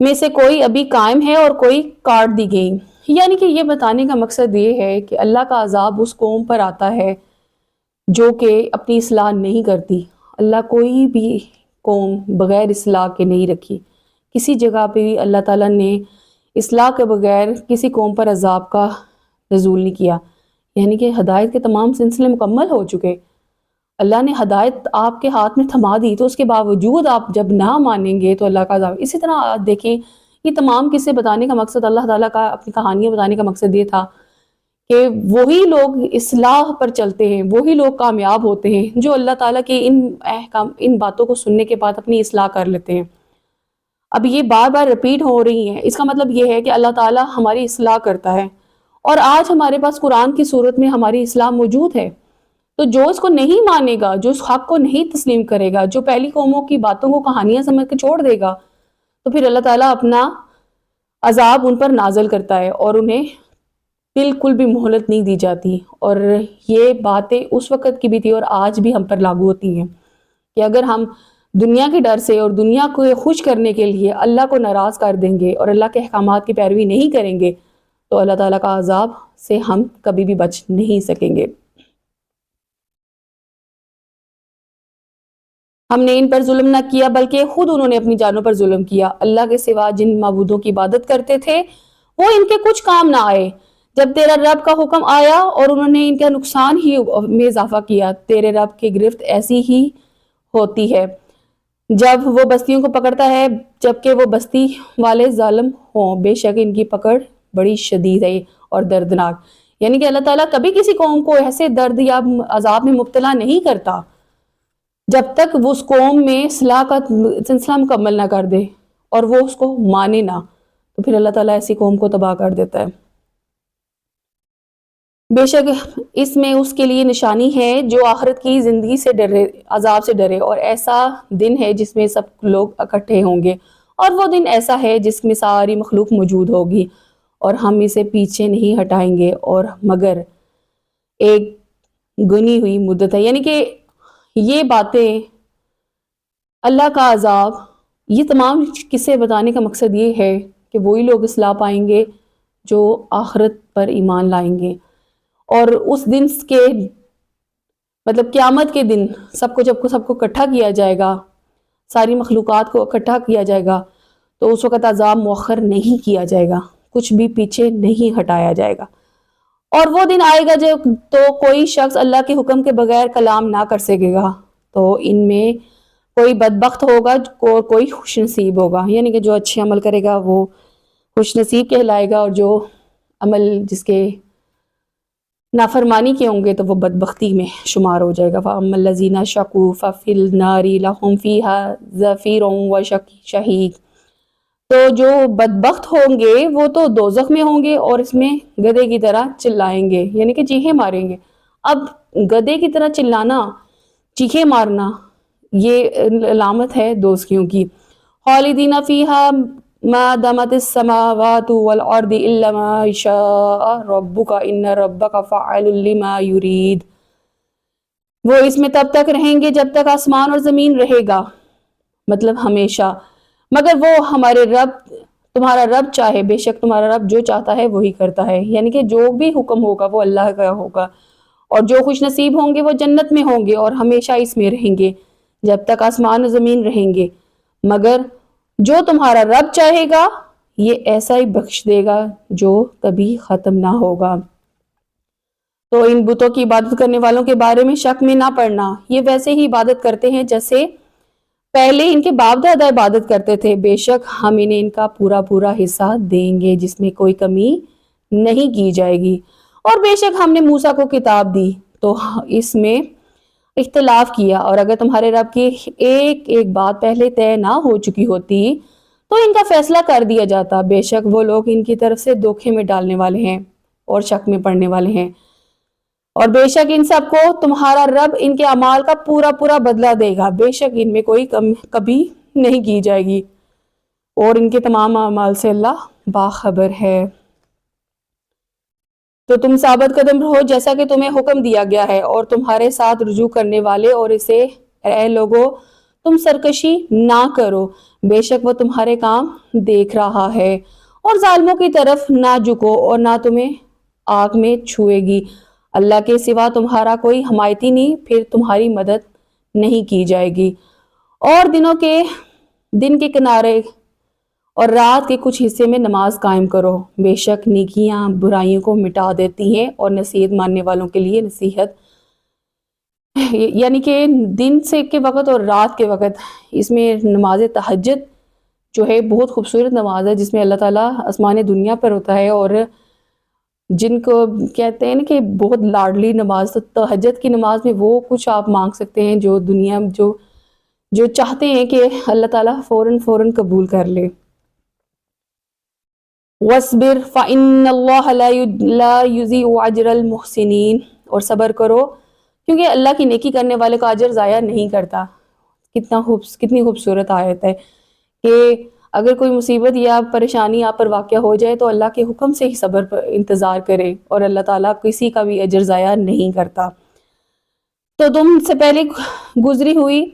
میں سے کوئی ابھی قائم ہے اور کوئی کاٹ دی گئی۔ یعنی کہ یہ بتانے کا مقصد یہ ہے کہ اللہ کا عذاب اس قوم پر آتا ہے جو کہ اپنی اصلاح نہیں کرتی۔ اللہ کوئی بھی قوم بغیر اصلاح کے نہیں رکھی۔ کسی جگہ پہ بھی اللہ تعالیٰ نے اصلاح کے بغیر کسی قوم پر عذاب کا نزول نہیں کیا، یعنی کہ ہدایت کے تمام سلسلے مکمل ہو چکے۔ اللہ نے ہدایت آپ کے ہاتھ میں تھما دی، تو اس کے باوجود آپ جب نہ مانیں گے تو اللہ کا عذاب۔ اسی طرح آپ دیکھیں، یہ تمام قصے بتانے کا مقصد، اللہ تعالیٰ کا اپنی کہانیاں بتانے کا مقصد یہ تھا کہ وہی لوگ اصلاح پر چلتے ہیں، وہی لوگ کامیاب ہوتے ہیں جو اللہ تعالیٰ کے ان باتوں کو سننے کے بعد اپنی اصلاح کر لیتے ہیں۔ اب یہ بار بار ریپیٹ ہو رہی ہیں، اس کا مطلب یہ ہے کہ اللہ تعالیٰ ہماری اصلاح کرتا ہے، اور آج ہمارے پاس قرآن کی صورت میں ہماری اصلاح موجود ہے۔ تو جو اس کو نہیں مانے گا، جو اس حق کو نہیں تسلیم کرے گا، جو پہلی قوموں کی باتوں کو کہانیاں سمجھ کے چھوڑ دے گا، تو پھر اللہ تعالیٰ اپنا عذاب ان پر نازل کرتا ہے اور انہیں بالکل بھی مہلت نہیں دی جاتی۔ اور یہ باتیں اس وقت کی بھی تھی اور آج بھی ہم پر لاگو ہوتی ہیں کہ اگر ہم دنیا کے ڈر سے اور دنیا کو خوش کرنے کے لیے اللہ کو ناراض کر دیں گے اور اللہ کے احکامات کی پیروی نہیں کریں گے تو اللہ تعالیٰ کا عذاب سے ہم کبھی بھی بچ نہیں سکیں گے۔ ہم نے ان پر ظلم نہ کیا بلکہ خود انہوں نے اپنی جانوں پر ظلم کیا۔ اللہ کے سوا جن معبودوں کی عبادت کرتے تھے وہ ان کے کچھ کام نہ آئے۔ جب تیرا رب کا حکم آیا اور انہوں نے ان کا نقصان ہی میں اضافہ کیا، تیرے رب کی گرفت ایسی ہی ہوتی ہے جب وہ بستیوں کو پکڑتا ہے جبکہ وہ بستی والے ظالم ہوں، بے شک ان کی پکڑ بڑی شدید ہے اور دردناک۔ یعنی کہ اللہ تعالیٰ کبھی کسی قوم کو ایسے درد یا عذاب میں مبتلا نہیں کرتا جب تک وہ اس قوم میں اصلاح کا سلسلہ مکمل نہ کر دے اور وہ اس کو مانے نہ، تو پھر اللہ تعالیٰ ایسی قوم کو تباہ کر دیتا ہے۔ بے شک اس میں اس کے لیے نشانی ہے جو آخرت کی زندگی سے ڈرے، عذاب سے ڈرے، اور ایسا دن ہے جس میں سب لوگ اکٹھے ہوں گے، اور وہ دن ایسا ہے جس میں ساری مخلوق موجود ہوگی اور ہم اسے پیچھے نہیں ہٹائیں گے اور مگر ایک گنی ہوئی مدت ہے۔ یعنی کہ یہ باتیں، اللہ کا عذاب، یہ تمام قصے بتانے کا مقصد یہ ہے کہ وہی لوگ اصلاح پائیں گے جو آخرت پر ایمان لائیں گے، اور اس دن کے مطلب قیامت کے دن سب کو اکٹھا کیا جائے گا، ساری مخلوقات کو اکٹھا کیا جائے گا، تو اس وقت عذاب مؤخر نہیں کیا جائے گا، کچھ بھی پیچھے نہیں ہٹایا جائے گا۔ اور وہ دن آئے گا جب تو کوئی شخص اللہ کے حکم کے بغیر کلام نہ کر سکے گا، تو ان میں کوئی بدبخت ہوگا اور کوئی خوش نصیب ہوگا۔ یعنی کہ جو اچھے عمل کرے گا وہ خوش نصیب کہلائے گا، اور جو عمل جس کے نافرمانی کے ہوں گے تو وہ بدبختی میں شمار ہو جائے گا۔ فَأَمَّا الَّذِينَ شَقُوا فَفِي النَّارِ لَهُمْ فِيهَا زَفِيرٌ وَشَهِيقٌ، تو جو بدبخت ہوں گے وہ تو دوزخ میں ہوں گے اور اس میں گدھے کی طرح چلائیں گے، یعنی کہ چیخیں ماریں گے۔ اب گدھے کی طرح چلانا، چیخیں مارنا، یہ علامت ہے دوزخیوں کی۔ خالدین فیہا ما دامت السماوات والارض الا ما شاء ربک ان ربک فعال لما یرید، وہ اس میں تب تک رہیں گے جب تک آسمان اور زمین رہے گا، مطلب ہمیشہ، مگر وہ ہمارے رب، تمہارا رب چاہے، بے شک تمہارا رب جو چاہتا ہے وہی کرتا ہے، یعنی کہ جو بھی حکم ہوگا وہ اللہ کا ہوگا، اور جو خوش نصیب ہوں گے وہ جنت میں ہوں گے اور ہمیشہ اس میں رہیں گے جب تک آسمان و زمین رہیں گے، مگر جو تمہارا رب چاہے گا یہ ایسا ہی بخش دے گا جو کبھی ختم نہ ہوگا۔ تو ان بتوں کی عبادت کرنے والوں کے بارے میں شک میں نہ پڑنا، یہ ویسے ہی عبادت کرتے ہیں جیسے پہلے ان کے باپ دادا عبادت کرتے تھے، بے شک ہم انہیں ان کا پورا پورا حصہ دیں گے جس میں کوئی کمی نہیں کی جائے گی، اور بے شک ہم نے موسیٰ کو کتاب دی تو اس میں اختلاف کیا، اور اگر تمہارے رب کی ایک ایک بات پہلے طے نہ ہو چکی ہوتی تو ان کا فیصلہ کر دیا جاتا، بے شک وہ لوگ ان کی طرف سے دھوکے میں ڈالنے والے ہیں اور شک میں پڑنے والے ہیں، اور بے شک ان سب کو تمہارا رب ان کے اعمال کا پورا پورا بدلہ دے گا، بے شک ان میں کوئی کبھی نہیں کی جائے گی، اور ان کے تمام اعمال سے اللہ باخبر ہے۔ تو تم ثابت قدم رہو جیسا کہ تمہیں حکم دیا گیا ہے، اور تمہارے ساتھ رجوع کرنے والے، اور اسے اے لوگو تم سرکشی نہ کرو، بے شک وہ تمہارے کام دیکھ رہا ہے، اور ظالموں کی طرف نہ جھکو اور نہ تمہیں آگ میں چھوئے گی، اللہ کے سوا تمہارا کوئی حمایتی نہیں، پھر تمہاری مدد نہیں کی جائے گی، اور دن کے کنارے اور رات کے کچھ حصے میں نماز قائم کرو، بے شک نیکیاں برائیوں کو مٹا دیتی ہیں اور نصیحت ماننے والوں کے لیے نصیحت، یعنی کہ دن سے کے وقت اور رات کے وقت اس میں نماز تہجد جو ہے بہت خوبصورت نماز ہے، جس میں اللہ تعالیٰ آسمان دنیا پر ہوتا ہے، اور جن کو کہتے ہیں نا کہ بہت لاڈلی نماز، تو تہجد کی نماز میں وہ کچھ آپ مانگ سکتے ہیں جو دنیا جو چاہتے ہیں کہ اللہ تعالیٰ فوراً قبول کر لے۔ وَاصْبِرْ فَإِنَّ اللَّهَ لَا يُضِيعُ أَجْرَ الْمُحْسِنِينَ، اور صبر کرو کیونکہ اللہ کی نیکی کرنے والے کا اجر ضائع نہیں کرتا۔ کتنی خوبصورت آیت ہے کہ اگر کوئی مصیبت یا پریشانی آپ پر واقع ہو جائے تو اللہ کے حکم سے ہی صبر پر انتظار کرے، اور اللہ تعالیٰ کسی کا بھی اجر ضائع نہیں کرتا۔ تو تم سے پہلے گزری ہوئی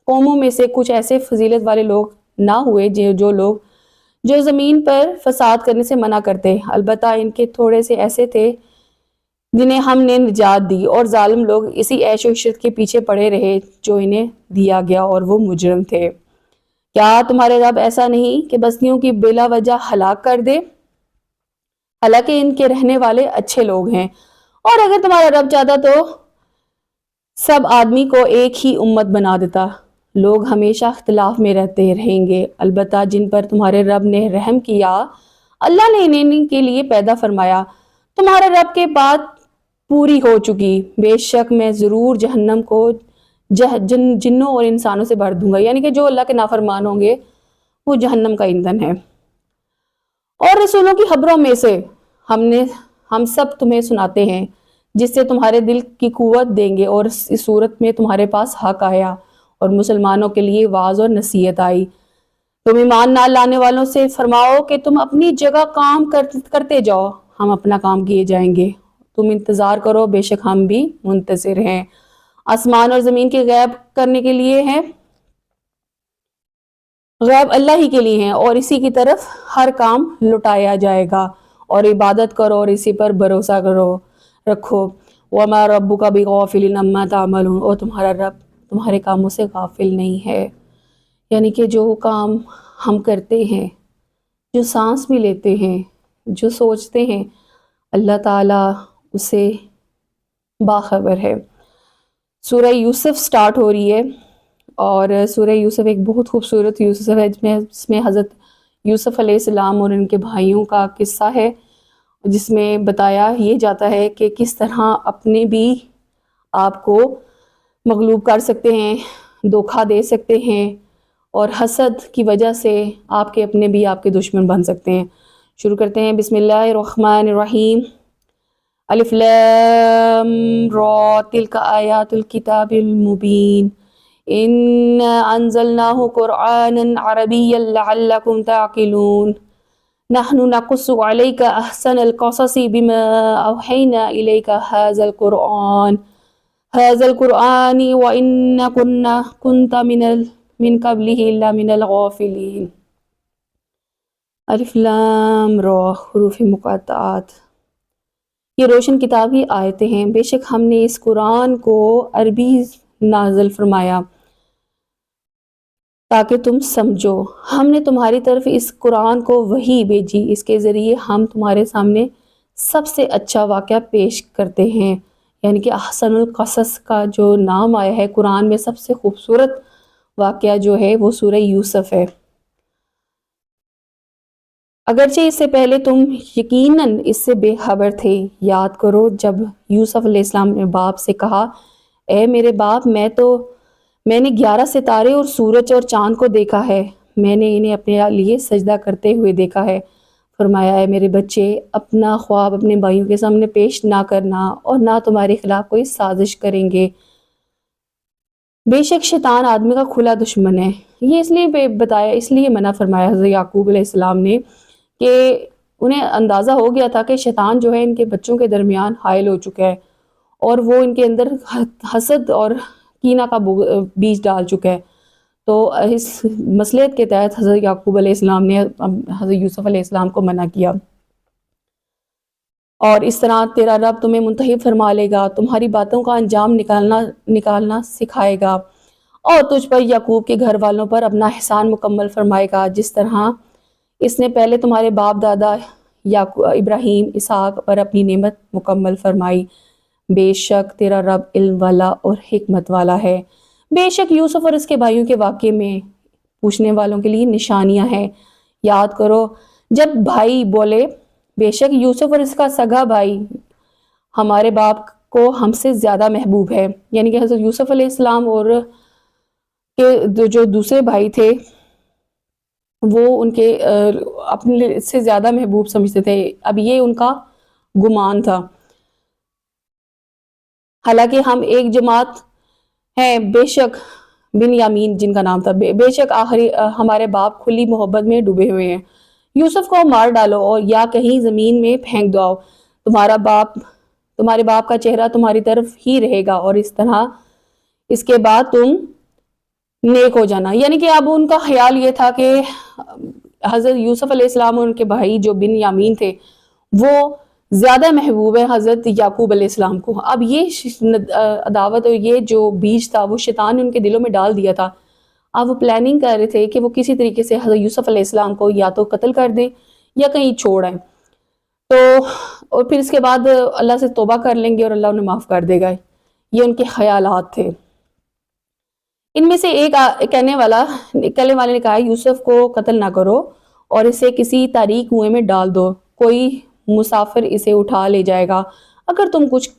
قوموں میں سے کچھ ایسے فضیلت والے لوگ نہ ہوئے جو زمین پر فساد کرنے سے منع کرتے، البتہ ان کے تھوڑے سے ایسے تھے جنہیں ہم نے نجات دی، اور ظالم لوگ اسی عیش و عشرت کے پیچھے پڑے رہے جو انہیں دیا گیا، اور وہ مجرم تھے۔ کیا تمہارے رب ایسا نہیں کہ بستیوں کی بلا وجہ ہلاک کر دے؟ حالانکہ ان کے رہنے والے اچھے لوگ ہیں، اور اگر تمہارا رب چاہتا تو سب آدمی کو ایک ہی امت بنا دیتا، لوگ ہمیشہ اختلاف میں رہتے رہیں گے، البتہ جن پر تمہارے رب نے رحم کیا اللہ نے انہیں کے لیے پیدا فرمایا، تمہارے رب کے بعد پوری ہو چکی، بے شک میں ضرور جہنم کو جنوں اور انسانوں سے بھر دوں گا، یعنی کہ جو اللہ کے نافرمان ہوں گے وہ جہنم کا ایندھن ہے۔ اور رسولوں کی خبروں میں سے ہم سب تمہیں سناتے ہیں جس سے تمہارے دل کی قوت دیں گے، اور اس صورت میں تمہارے پاس حق آیا اور مسلمانوں کے لیے واعظ اور نصیحت آئی۔ تم ایمان نہ لانے والوں سے فرماؤ کہ تم اپنی جگہ کام کرتے جاؤ، ہم اپنا کام کیے جائیں گے، تم انتظار کرو، بے شک ہم بھی منتظر ہیں۔ آسمان اور زمین کے غیب کرنے کے لیے ہیں، غیب اللہ ہی کے لیے ہیں، اور اسی کی طرف ہر کام لٹایا جائے گا، اور عبادت کرو اور اسی پر بھروسہ رکھو۔ وَمَا رَبُّكَ بِغَافِلٍ عَمَّا تَعْمَلُونَ، اور تمہارا رب تمہارے کاموں سے غافل نہیں ہے، یعنی کہ جو کام ہم کرتے ہیں، جو سانس بھی لیتے ہیں، جو سوچتے ہیں، اللہ تعالیٰ اسے باخبر ہے۔ سورہ یوسف سٹارٹ ہو رہی ہے، اور سورہ یوسف ایک بہت خوبصورت یوسف ہے جس میں حضرت یوسف علیہ السلام اور ان کے بھائیوں کا قصہ ہے، جس میں بتایا یہ جاتا ہے کہ کس طرح اپنے بھی آپ کو مغلوب کر سکتے ہیں، دھوکہ دے سکتے ہیں، اور حسد کی وجہ سے آپ کے اپنے بھی آپ کے دشمن بن سکتے ہیں۔ شروع کرتے ہیں، بسم اللہ الرحمن الرحیم، الف لام را تلک آیات الکتاب المبین انا انزلناہ قرآنا عربیا لعلکم تعقلون نحن نقص علیک احسن القصص بما اوحینا الیک هذا القرآن هذا القرآن وإن كنت من قبله لمن الغافلين. الف لام را حروف مقطعات. یہ روشن کتاب کی آیتیں ہیں، بے شک ہم نے اس قرآن کو عربی نازل فرمایا تاکہ تم سمجھو۔ ہم نے تمہاری طرف اس قرآن کو وحی بھیجی، اس کے ذریعے ہم تمہارے سامنے سب سے اچھا واقعہ پیش کرتے ہیں، یعنی کہ احسن القصص کا جو نام آیا ہے قرآن میں، سب سے خوبصورت واقعہ جو ہے وہ سورہ یوسف ہے۔ اگرچہ اس سے پہلے تم یقیناً اس سے بے خبر تھے۔ یاد کرو جب یوسف علیہ السلام نے باپ سے کہا، اے میرے باپ، میں نے 11 ستارے اور سورج اور چاند کو دیکھا ہے، میں نے انہیں اپنے لیے سجدہ کرتے ہوئے دیکھا ہے۔ فرمایا، اے میرے بچے، اپنا خواب اپنے بھائیوں کے سامنے پیش نہ کرنا اور نہ تمہارے خلاف کوئی سازش کریں گے، بے شک شیطان آدمی کا کھلا دشمن ہے۔ یہ اس لیے بتایا، اس لیے منع فرمایا حضرت یعقوب علیہ السلام نے کہ انہیں اندازہ ہو گیا تھا کہ شیطان جو ہے ان کے بچوں کے درمیان حائل ہو چکا ہے اور وہ ان کے اندر حسد اور کینہ کا بیج ڈال چکا ہے۔ تو اس مصلحت کے تحت حضرت یعقوب علیہ السلام نے حضرت یوسف علیہ السلام کو منع کیا، اور اس طرح تیرا رب تمہیں منتخب فرما لے گا، تمہاری باتوں کا انجام نکالنا سکھائے گا، اور تجھ پر یعقوب کے گھر والوں پر اپنا احسان مکمل فرمائے گا، جس طرح اس نے پہلے تمہارے باپ دادا ابراہیم اسحاق پر اپنی نعمت مکمل فرمائی۔ بے شک تیرا رب علم والا اور حکمت والا ہے۔ بے شک یوسف اور اس کے بھائیوں کے واقعے میں پوچھنے والوں کے لیے نشانیاں ہیں۔ یاد کرو جب بھائی بولے، بے شک یوسف اور اس کا سگا بھائی ہمارے باپ کو ہم سے زیادہ محبوب ہے، یعنی کہ حضرت یوسف علیہ السلام اور کے جو دوسرے بھائی تھے وہ ان کے اپنے سے زیادہ محبوب سمجھتے تھے۔ اب یہ ان کا گمان تھا، حالانکہ ہم ایک جماعت ہیں۔ بے شک بن یامین جن کا نام تھا، بے شک آخری ہمارے باپ کھلی محبت میں ڈوبے ہوئے ہیں۔ یوسف کو مار ڈالو اور یا کہیں زمین میں پھینک دو، تمہارے باپ کا چہرہ تمہاری طرف ہی رہے گا، اور اس طرح اس کے بعد تم نیک ہو جانا۔ یعنی کہ اب ان کا خیال یہ تھا کہ حضرت یوسف علیہ السلام اور ان کے بھائی جو بن یامین تھے وہ زیادہ محبوب ہے حضرت یعقوب علیہ السلام کو۔ اب یہ عداوت اور یہ جو بیج تھا وہ شیطان نے ان کے دلوں میں ڈال دیا تھا۔ اب وہ پلاننگ کر رہے تھے کہ وہ کسی طریقے سے حضرت یوسف علیہ السلام کو یا تو قتل کر دیں یا کہیں چھوڑ آئیں، تو اور پھر اس کے بعد اللہ سے توبہ کر لیں گے اور اللہ انہیں معاف کر دے گا۔ یہ ان کے خیالات تھے۔ ان میں سے ایک کہنے والے نے کہا، یوسف کو قتل نہ کرو اور اسے کسی تاریک کنویں میں ڈال دو، کوئی مسافر اسے اٹھا لے جائے گا اگر تم کچھ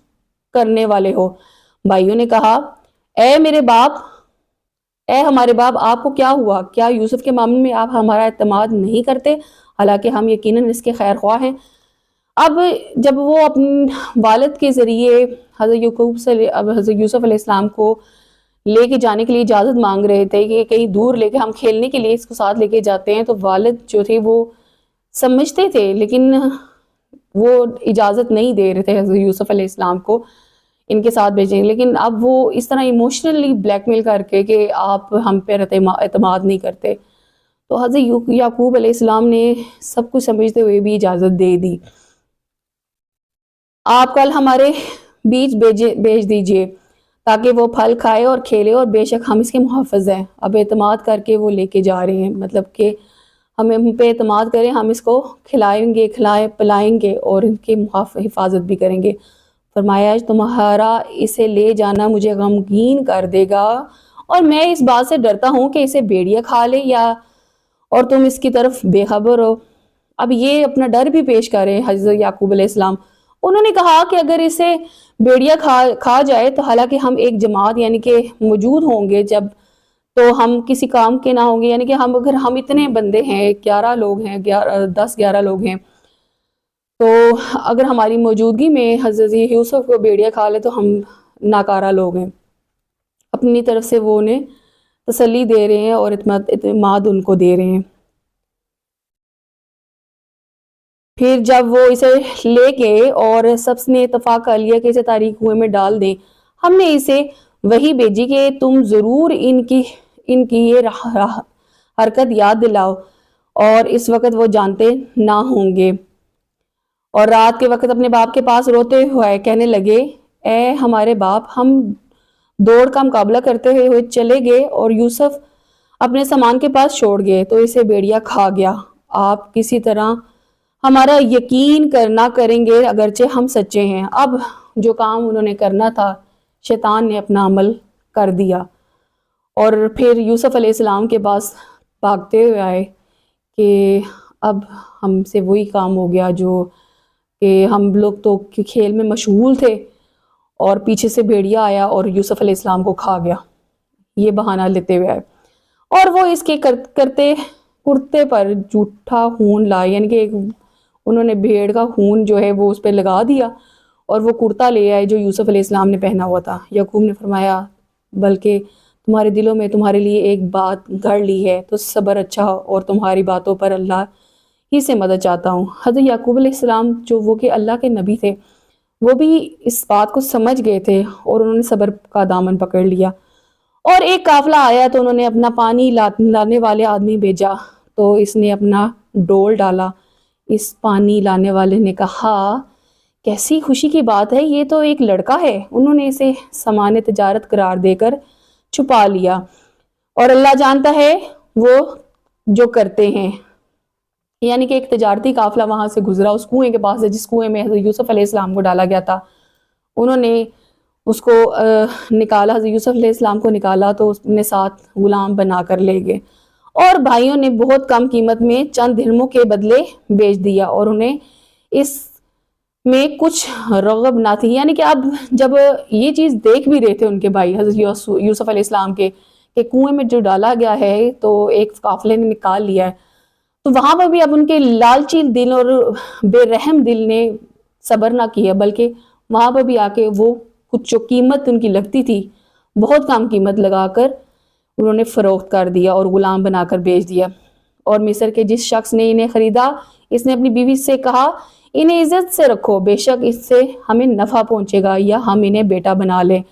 کرنے والے ہو۔ بھائیوں نے کہا، اے ہمارے باپ، آپ کو کیا ہوا؟ کیا یوسف کے معاملے میں آپ ہمارا اعتماد نہیں کرتے؟ حالانکہ ہم یقیناً اس کے خیر خواہ ہیں۔ اب جب وہ اپنے والد کے ذریعے حضرت یوسف علیہ السلام کو لے کے جانے کے لیے اجازت مانگ رہے تھے کہ کہیں دور لے کے ہم کھیلنے کے لیے اس کو ساتھ لے کے جاتے ہیں، تو والد جو تھے وہ سمجھتے تھے لیکن وہ اجازت نہیں دے رہے تھے حضرت یوسف علیہ السلام کو ان کے ساتھ بھیجیں، لیکن اب وہ اس طرح ایموشنلی بلیک میل کر کے کہ آپ ہم پہ اعتماد نہیں کرتے، تو حضرت یعقوب علیہ السلام نے سب کچھ سمجھتے ہوئے بھی اجازت دے دی۔ آپ کل ہمارے بیچ بھیج دیجئے تاکہ وہ پھل کھائے اور کھیلے، اور بے شک ہم اس کے محافظ ہیں۔ اب اعتماد کر کے وہ لے کے جا رہے ہیں، مطلب کہ ہم پہ اعتماد کریں، ہم اس کو پلائیں گے اور ان کی حفاظت بھی کریں گے۔ فرمایا، تمہارا اسے لے جانا مجھے غمگین کر دے گا، اور میں اس بات سے ڈرتا ہوں کہ اسے بھیڑیا کھا لے اور تم اس کی طرف بے خبر ہو۔ اب یہ اپنا ڈر بھی پیش کر رہے ہیں حضرت یعقوب علیہ السلام۔ انہوں نے کہا کہ اگر اسے بھیڑیا کھا جائے تو حالانکہ ہم ایک جماعت یعنی کہ موجود ہوں گے جب، تو ہم کسی کام کے نہ ہوں گے، یعنی کہ اگر ہم اتنے بندے ہیں، 11 لوگ ہیں، 10-11 لوگ ہیں، تو اگر ہماری موجودگی میں حضرت یوسف کو بھیڑیا کھا لے تو ہم ناکارہ لوگ ہیں۔ اپنی طرف سے وہ انہیں تسلی دے رہے ہیں اور اعتماد ان کو دے رہے ہیں۔ پھر جب وہ اسے لے کے اور سب نے اتفاق کر لیا کہ اسے تاریک کنویں میں ڈال دیں، ہم نے اسے وہی بھیجی کہ تم ضرور ان کی یہ حرکت یاد دلاؤ، اور اس وقت وہ جانتے نہ ہوں گے۔ اور رات کے وقت اپنے باپ کے پاس روتے ہوئے کہنے لگے، اے ہمارے باپ، ہم دوڑ کا مقابلہ کرتے ہوئے چلے گئے اور یوسف اپنے سامان کے پاس چھوڑ گئے تو اسے بھیڑیا کھا گیا۔ آپ کسی طرح ہمارا یقین کرنا کریں گے اگرچہ ہم سچے ہیں۔ اب جو کام انہوں نے کرنا تھا شیطان نے اپنا عمل کر دیا، اور پھر یوسف علیہ السلام کے پاس بھاگتے ہوئے آئے کہ اب ہم سے وہی کام ہو گیا جو کہ ہم لوگ تو کھیل میں مشغول تھے، اور پیچھے سے بھیڑیا آیا اور یوسف علیہ السلام کو کھا گیا۔ یہ بہانہ لیتے ہوئے آئے، اور وہ اس کے کرتے کرتے پر جھوٹا خون لائے، یعنی کہ انہوں نے بھیڑ کا خون جو ہے وہ اس پہ لگا دیا، اور وہ کرتا لے آئے جو یوسف علیہ السلام نے پہنا ہوا تھا۔ یعقوب نے فرمایا، بلکہ تمہارے دلوں میں تمہارے لیے ایک بات گھڑ لی ہے، تو صبر اچھا ہو، اور تمہاری باتوں پر اللہ ہی سے مدد چاہتا ہوں۔ حضرت یعقوب علیہ السلام جو وہ کہ اللہ کے نبی تھے، وہ بھی اس بات کو سمجھ گئے تھے، اور انہوں نے صبر کا دامن پکڑ لیا۔ اور ایک قافلہ آیا تو انہوں نے اپنا پانی لانے والے آدمی بھیجا، تو اس نے اپنا ڈول ڈالا۔ اس پانی لانے والے نے کہا، کیسی خوشی کی بات ہے، یہ تو ایک لڑکا ہے۔ انہوں نے اسے سامان تجارت قرار دے کر چھپا لیا، اور اللہ جانتا ہے وہ جو کرتے ہیں۔ یعنی کہ ایک تجارتی قافلہ وہاں سے گزرا اس کنویں کے پاس سے جس کنویں میں حضرت یوسف علیہ السلام کو ڈالا گیا تھا۔ انہوں نے اس کو نکالا، حضرت یوسف علیہ السلام کو نکالا تو اس نے ساتھ غلام بنا کر لے گئے، اور بھائیوں نے بہت کم قیمت میں چند درہموں کے بدلے بیچ دیا، اور انہیں اس میں کچھ رغب نہ تھی۔ یعنی کہ اب جب یہ چیز دیکھ بھی رہے تھے ان کے بھائی حضرت یوسف علیہ السلام کے کہ کنویں میں جو ڈالا گیا ہے تو ایک قافلے نے نکال لیا ہے، تو وہاں پر بھی اب ان کے لالچی دل اور بے رحم دل نے صبر نہ کیا، بلکہ وہاں پر بھی آ کے وہ کچھ جو قیمت ان کی لگتی تھی بہت کم قیمت لگا کر انہوں نے فروخت کر دیا اور غلام بنا کر بیچ دیا۔ اور مصر کے جس شخص نے انہیں خریدا، اس نے اپنی بیوی سے کہا، انہیں عزت سے رکھو، بے شک اس سے ہمیں نفع پہنچے گا یا ہم انہیں بیٹا بنا لیں۔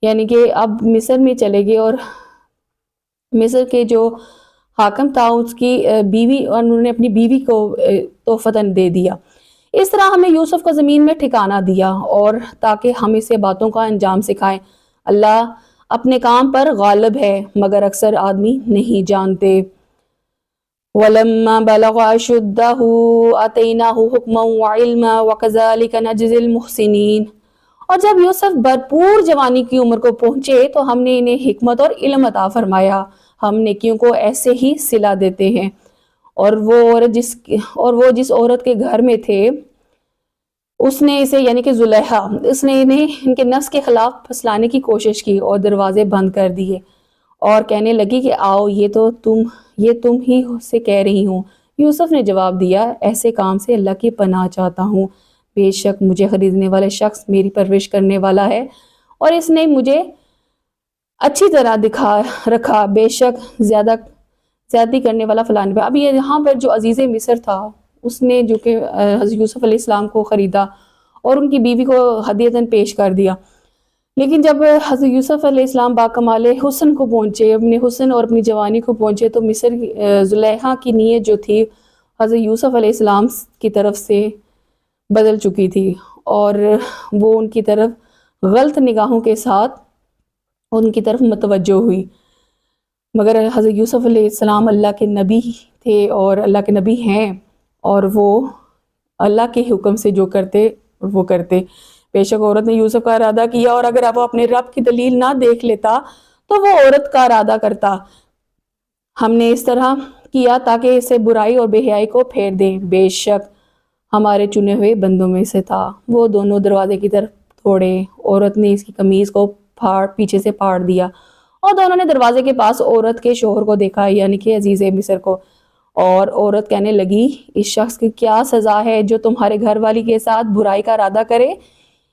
یعنی کہ اب مصر میں چلے گئے، اور مصر کے جو حاکم تھا اس کی بیوی، اور انہوں نے اپنی بیوی کو تحفتاً دے دیا۔ اس طرح ہمیں یوسف کو زمین میں ٹھکانہ دیا، اور تاکہ ہم اسے باتوں کا انجام سکھائیں۔ اللہ اپنے کام پر غالب ہے، مگر اکثر آدمی نہیں جانتے۔ وَلَمَّا بَلَغَ أَشُدَّهُ آتَيْنَاهُ حُكْمًا وَعِلْمًا وَكَذَلِكَ نَجْزِي الْمُحْسِنِينَ۔ اور جب یوسف بھرپور جوانی کی عمر کو پہنچے تو ہم نے انہیں حکمت اور علم عطا فرمایا، ہم نیکیوں کو ایسے ہی صلہ دیتے ہیں۔ اور وہ جس عورت کے گھر میں تھے اس نے اسے، یعنی کہ زلیخا، اس نے انہیں ان کے نفس کے خلاف پھسلانے کی کوشش کی اور دروازے بند کر دیے، اور کہنے لگی کہ آؤ یہ تم ہی سے کہہ رہی ہوں۔ یوسف نے جواب دیا، ایسے کام سے اللہ کی پناہ چاہتا ہوں، بے شک مجھے خریدنے والے شخص میری پرورش کرنے والا ہے، اور اس نے مجھے اچھی طرح دکھا رکھا، بے شک زیادتی کرنے والا فلان پہ۔ اب یہ یہاں پر جو عزیز مصر تھا اس نے جو کہ حضرت یوسف علیہ السلام کو خریدا اور ان کی بیوی کو ہدیتاً پیش کر دیا، لیکن جب حضرت یوسف علیہ السلام باکمال حسن کو پہنچے، اپنے حسن اور اپنی جوانی کو پہنچے، تو مصر زلیخا کی نیت جو تھی حضرت یوسف علیہ السلام کی طرف سے بدل چکی تھی، اور وہ ان کی طرف غلط نگاہوں کے ساتھ ان کی طرف متوجہ ہوئی۔ مگر حضرت یوسف علیہ السلام اللہ کے نبی تھے اور اللہ کے نبی ہیں، اور وہ اللہ کے حکم سے جو کرتے وہ کرتے۔ بے شک عورت نے یوسف کا ارادہ کیا، اور اگر وہ اپنے رب کی دلیل نہ دیکھ لیتا تو وہ عورت کا ارادہ کرتا۔ ہم نے اس طرح کیا تاکہ اسے برائی اور بے حیائی کو پھیر دیں، بے شک ہمارے چنے ہوئے بندوں میں سے تھا۔ وہ دونوں دروازے کی طرف دوڑے، عورت نے اس کی قمیض کو پیچھے سے پھاڑ دیا، اور دونوں نے دروازے کے پاس عورت کے شوہر کو دیکھا، یعنی کہ عزیز مصر کو، اور عورت کہنے لگی، اس شخص کی کیا سزا ہے جو تمہارے گھر والی کے ساتھ برائی کا ارادہ کرے؟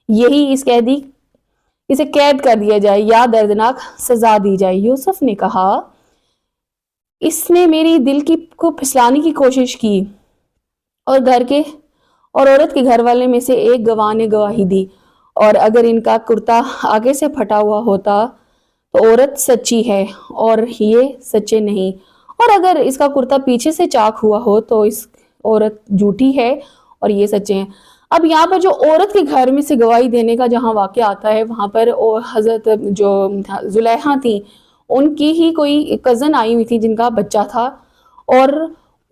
یہی اسے قید کر دیا جائے یا دردناک سزا دی جائے۔ یوسف نے کہا، اس نے میری دل کو پھسلانے کی کوشش کی، اور عورت کے گھر والے میں سے ایک گواہ نے گواہی دی، اور اگر ان کا کرتا آگے سے پھٹا ہوا ہوتا تو عورت سچی ہے اور یہ سچے نہیں، اور اگر اس کا کرتا پیچھے سے چاک ہوا ہو تو اس عورت جھوٹی ہے اور یہ سچے ہیں۔ اب یہاں پر جو عورت کے گھر میں سے گواہی دینے کا جہاں واقعہ آتا ہے، وہاں پر حضرت جو زلیخا تھی ان کی ہی کوئی کزن آئی ہوئی تھی جن کا بچہ تھا، اور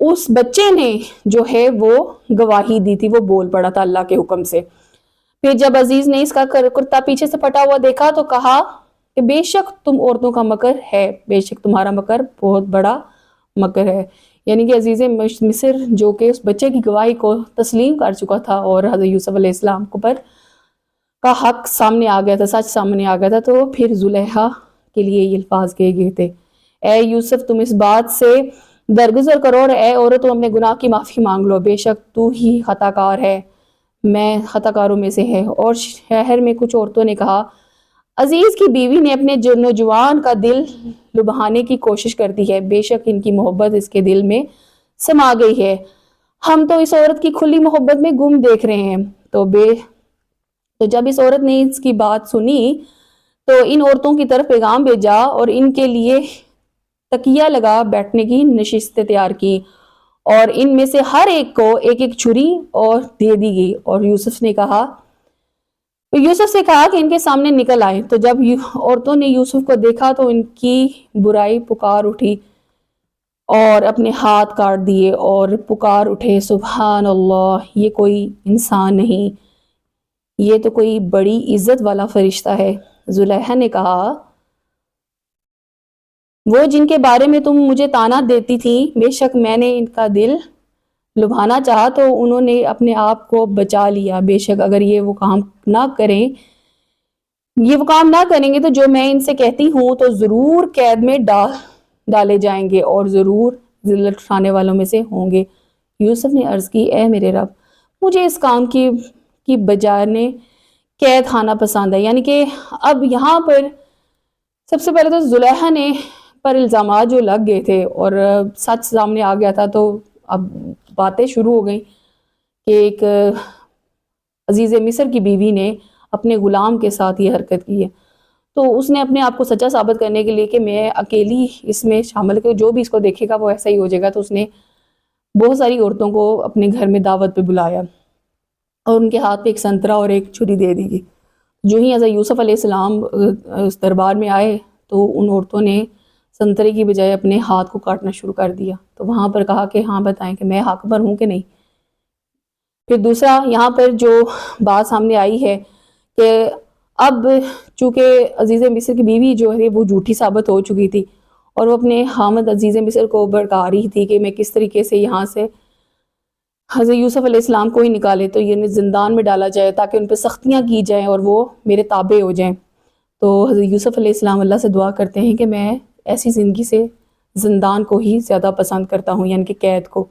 اس بچے نے جو ہے وہ گواہی دی تھی، وہ بول پڑا تھا اللہ کے حکم سے۔ پھر جب عزیز نے اس کا کرتا پیچھے سے پھٹا ہوا دیکھا تو کہا کہ بے شک تم عورتوں کا مکر ہے، بے شک تمہارا مکر بہت بڑا مکر ہے۔ یعنی کہ عزیز مصر جو کہ اس بچے کی گواہی کو تسلیم کر چکا تھا اور حضرت یوسف علیہ السلام کو پر کا حق سامنے آ گیا تھا، سچ سامنے آ گیا تھا، تو پھر زلیخا کے لیے یہ الفاظ کہے گئے تھے، اے یوسف تم اس بات سے درگزر کرو، اور اے عورت تم اپنے گناہ کی معافی مانگ لو، بے شک تو ہی خطا کار ہے، میں خطا کاروں میں سے ہے۔ اور شہر میں کچھ عورتوں نے کہا عزیز کی بیوی نے اپنے نوجوان کا دل لبھانے کی کوشش کرتی ہے، بے شک ان کی محبت اس کے دل میں سما گئی ہے، ہم تو اس عورت کی کھلی محبت میں گم دیکھ رہے ہیں۔ تو جب اس عورت نے اس کی بات سنی تو ان عورتوں کی طرف پیغام بھیجا اور ان کے لیے تکیہ لگا بیٹھنے کی نشستیں تیار کی، اور ان میں سے ہر ایک کو ایک ایک چھری اور دے دی گئی، اور یوسف سے کہا کہ ان کے سامنے نکل آئے۔ تو جب عورتوں نے یوسف کو دیکھا تو ان کی برائی پکار اٹھی اور اپنے ہاتھ کاٹ دیے اور پکار اٹھے سبحان اللہ، یہ کوئی انسان نہیں، یہ تو کوئی بڑی عزت والا فرشتہ ہے۔ زلیخا نے کہا وہ جن کے بارے میں تم مجھے طعنہ دیتی تھی، بے شک میں نے ان کا دل لبھانا چاہا تو انہوں نے اپنے آپ کو بچا لیا، بے شک اگر یہ وہ کام نہ کریں گے تو جو میں ان سے کہتی ہوں تو ضرور قید میں ڈالے جائیں گے اور ضرور ذلت اٹھانے والوں میں سے ہوں گے۔ یوسف نے عرض کی اے میرے رب، مجھے اس کام کی بجانے قید خانہ پسند ہے۔ یعنی کہ اب یہاں پر سب سے پہلے تو زلیخا نے پر الزامات جو لگ گئے تھے اور سچ سامنے آ گیا تھا، تو اب باتیں شروع ہو گئیں کہ ایک عزیز مصر کی بیوی نے اپنے غلام کے ساتھ یہ حرکت کی ہے، تو اس نے اپنے آپ کو سچا ثابت کرنے کے لیے کہ میں اکیلی اس میں شامل کہ جو بھی اس کو دیکھے گا وہ ایسا ہی ہو جائے گا، تو اس نے بہت ساری عورتوں کو اپنے گھر میں دعوت پہ بلایا اور ان کے ہاتھ پہ ایک سنترا اور ایک چھری دے دی گئی۔ جو ہی حضرت یوسف علیہ السلام اس دربار میں آئے تو ان عورتوں نے سنترے کی بجائے اپنے ہاتھ کو کاٹنا شروع کر دیا، تو وہاں پر کہا کہ ہاں بتائیں کہ میں حق پر ہوں کہ نہیں۔ پھر دوسرا یہاں پر جو بات سامنے آئی ہے کہ اب چونکہ عزیز مصر کی بیوی جو ہے وہ جھوٹی ثابت ہو چکی تھی اور وہ اپنے حامد عزیز مصر کو بھڑکا رہی تھی کہ میں کس طریقے سے یہاں سے حضرت یوسف علیہ السلام کو ہی نکالے تو یہ زندان میں ڈالا جائے تاکہ ان پہ سختیاں کی جائیں اور وہ میرے تابع ہو جائیں۔ تو حضرت یوسف علیہ السلام اللہ سے دعا کرتے ہیں کہ میں ایسی زندگی سے زندان کو ہی زیادہ پسند کرتا ہوں، یعنی کہ قید کو۔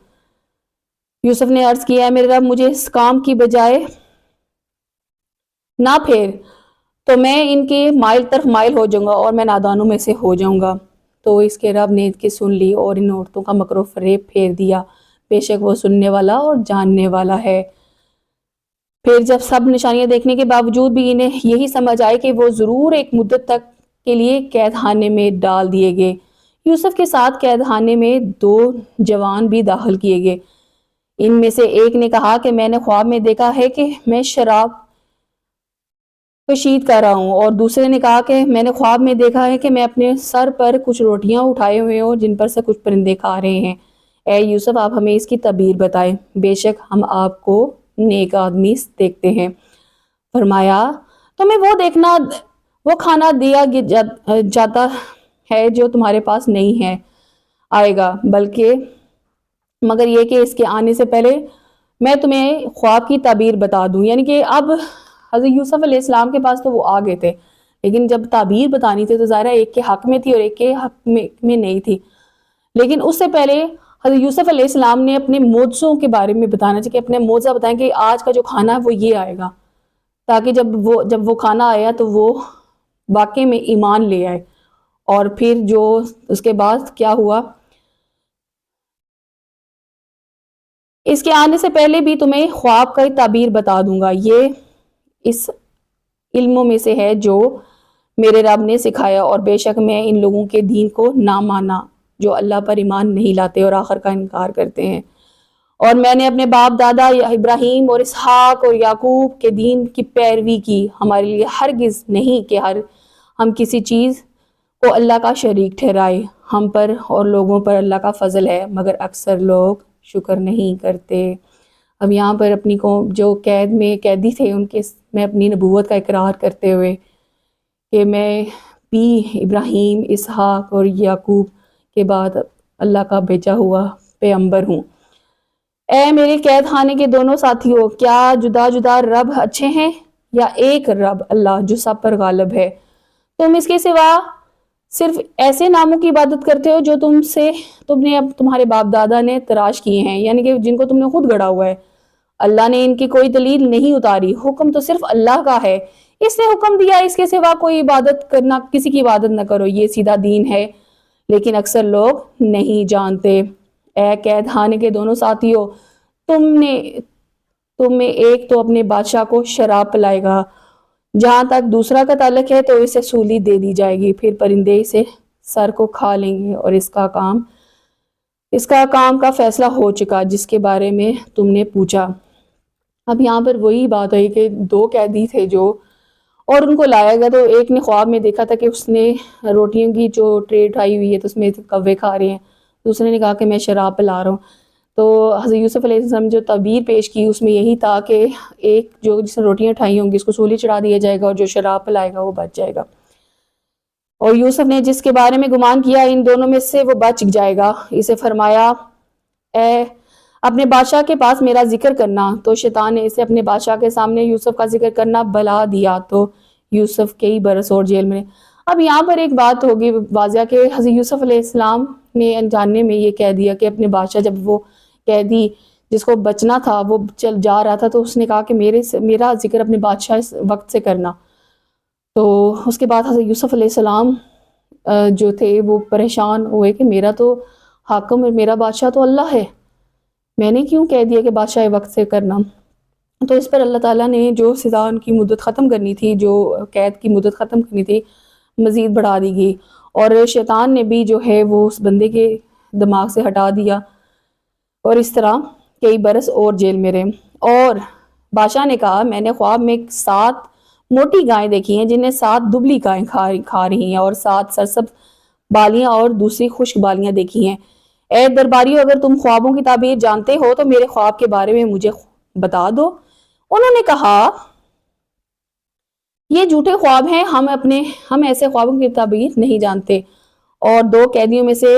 یوسف نے عرض کیا ہے میرے رب، مجھے اس کام کی بجائے نہ پھیر تو میں ان کے طرف مائل ہو جاؤں گا اور میں نادانوں میں سے ہو جاؤں گا۔ تو اس کے رب نے کی سن لی اور ان عورتوں کا مکر و فریب پھیر دیا، بے شک وہ سننے والا اور جاننے والا ہے۔ پھر جب سب نشانیاں دیکھنے کے باوجود بھی انہیں یہی سمجھ آئے کہ وہ ضرور ایک مدت تک کے لیے قید خانے میں ڈال دیے گئے۔ یوسف کے ساتھ قید خانے میں 2 جوان بھی داخل کیے گئے۔ ان میں سے ایک نے کہا کہ میں نے خواب میں دیکھا ہے کہ میں شراب کشید کر رہا ہوں، اور دوسرے نے کہا کہ میں نے خواب میں دیکھا ہے کہ میں اپنے سر پر کچھ روٹیاں اٹھائے ہوئے ہوں جن پر سے کچھ پرندے کھا رہے ہیں۔ اے یوسف آپ ہمیں اس کی تعبیر بتائیں، بے شک ہم آپ کو نیک آدمی دیکھتے ہیں۔ فرمایا تمہیں وہ کھانا دیا جاتا ہے جو تمہارے پاس نہیں ہے آئے گا، بلکہ مگر یہ کہ اس کے آنے سے پہلے میں تمہیں خواب کی تعبیر بتا دوں۔ یعنی کہ اب حضرت یوسف علیہ السلام کے پاس تو وہ آ گئے تھے، لیکن جب تعبیر بتانی تھی تو ظاہرہ ایک کے حق میں تھی اور ایک کے حق میں نہیں تھی، لیکن اس سے پہلے حضرت یوسف علیہ السلام نے اپنے معجزوں کے بارے میں بتانا چاہیے کہ اپنے معجزہ بتائیں کہ آج کا جو کھانا ہے وہ یہ آئے گا، تاکہ جب وہ کھانا آیا تو وہ واقعے میں ایمان لے آئے۔ اور پھر جو اس کے بعد کیا ہوا، اس کے آنے سے پہلے بھی تمہیں خواب کا تعبیر بتا دوں گا، یہ اس علموں میں سے ہے جو میرے رب نے سکھایا، اور بے شک میں ان لوگوں کے دین کو نہ مانا جو اللہ پر ایمان نہیں لاتے اور آخر کا انکار کرتے ہیں، اور میں نے اپنے باپ دادا ابراہیم اور اسحاق اور یعقوب کے دین کی پیروی کی۔ ہمارے لیے ہرگز نہیں کہ ہم کسی چیز کو اللہ کا شریک ٹھہرائے، ہم پر اور لوگوں پر اللہ کا فضل ہے، مگر اکثر لوگ شکر نہیں کرتے۔ اب یہاں پر اپنی قوم جو قید میں قیدی تھے ان کے میں اپنی نبوت کا اقرار کرتے ہوئے کہ میں بھی ابراہیم، اسحاق اور یعقوب کے بعد اللہ کا بھیجا ہوا پیغمبر ہوں۔ اے میرے قید خانے کے دونوں ساتھیوں، کیا جدا جدا رب اچھے ہیں یا ایک رب اللہ جو سب پر غالب ہے؟ تم اس کے سوا صرف ایسے ناموں کی عبادت کرتے ہو جو تمہارے باپ دادا نے تراش کیے ہیں، یعنی کہ جن کو تم نے خود گڑا ہوا ہے۔ اللہ نے ان کی کوئی دلیل نہیں اتاری، حکم تو صرف اللہ کا ہے۔ اس نے حکم دیا اس کے سوا کوئی عبادت کرنا، کسی کی عبادت نہ کرو، یہ سیدھا دین ہے، لیکن اکثر لوگ نہیں جانتے۔ اے قید خانے کے دونوں ساتھیوں، تم میں ایک تو اپنے بادشاہ کو شراب پلائے گا، جہاں تک دوسرا کا تعلق ہے تو اسے سولی دے دی جائے گی، پھر پرندے اسے سر کو کھا لیں گے، اور اس کا کام کا فیصلہ ہو چکا جس کے بارے میں تم نے پوچھا۔ اب یہاں پر وہی بات ہوئی کہ دو قیدی تھے اور ان کو لایا گیا، تو ایک نے خواب میں دیکھا تھا کہ اس نے روٹیوں کی جو ٹرے اٹھائی ہوئی ہے تو اس میں کوے کھا رہے ہیں، دوسرے نے کہا کہ میں شراب پلا رہا ہوں۔ تو حضرت یوسف علیہ السلام جو تعبیر پیش کی اس میں یہی تھا کہ ایک جو جس نے روٹیاں اٹھائی ہوں گی اس کو سولی چڑھا دیا جائے گا، اور جو شراب پلائے گا وہ بچ جائے گا، اور یوسف نے جس کے بارے میں گمان کیا ان دونوں میں سے وہ بچ جائے گا۔ اسے فرمایا اے اپنے بادشاہ کے پاس میرا ذکر کرنا، تو شیطان نے اسے اپنے بادشاہ کے سامنے یوسف کا ذکر کرنا بھلا دیا، تو یوسف کئی برس اور جیل میں۔ اب یہاں پر ایک بات ہوگی واضح کہ حضرت یوسف علیہ السلام نے انجانے میں یہ کہہ دیا کہ اپنے بادشاہ، جب وہ قیدی جس کو بچنا تھا وہ چل جا رہا تھا تو اس نے کہا کہ میرا ذکر اپنے بادشاہ اس وقت سے کرنا، تو اس کے بعد حضرت یوسف علیہ السلام جو تھے وہ پریشان ہوئے کہ میرا تو حاکم، میرا بادشاہ تو اللہ ہے، میں نے کیوں کہہ دیا کہ بادشاہ وقت سے کرنا؟ تو اس پر اللہ تعالیٰ نے جو سزا ان کی مدت ختم کرنی تھی، جو قید کی مدت ختم کرنی تھی، مزید بڑھا دی گئی، اور شیطان نے بھی جو ہے وہ اس بندے کے دماغ سے ہٹا دیا، اور اس طرح کئی برس اور جیل میں رہے۔ اور بادشاہ نے کہا میں نے خواب میں 7 موٹی گائیں دیکھی ہیں جنہیں 7 دبلی گائیں کھا رہی ہیں، اور 7 سرسبز بالیاں اور دوسری خشک بالیاں دیکھی ہیں۔ اے درباریوں، اگر تم خوابوں کی تعبیر جانتے ہو تو میرے خواب کے بارے میں مجھے بتا دو۔ انہوں نے کہا یہ جھوٹے خواب ہیں، ہم ایسے خوابوں کی تعبیر نہیں جانتے۔ اور 2 قیدیوں میں سے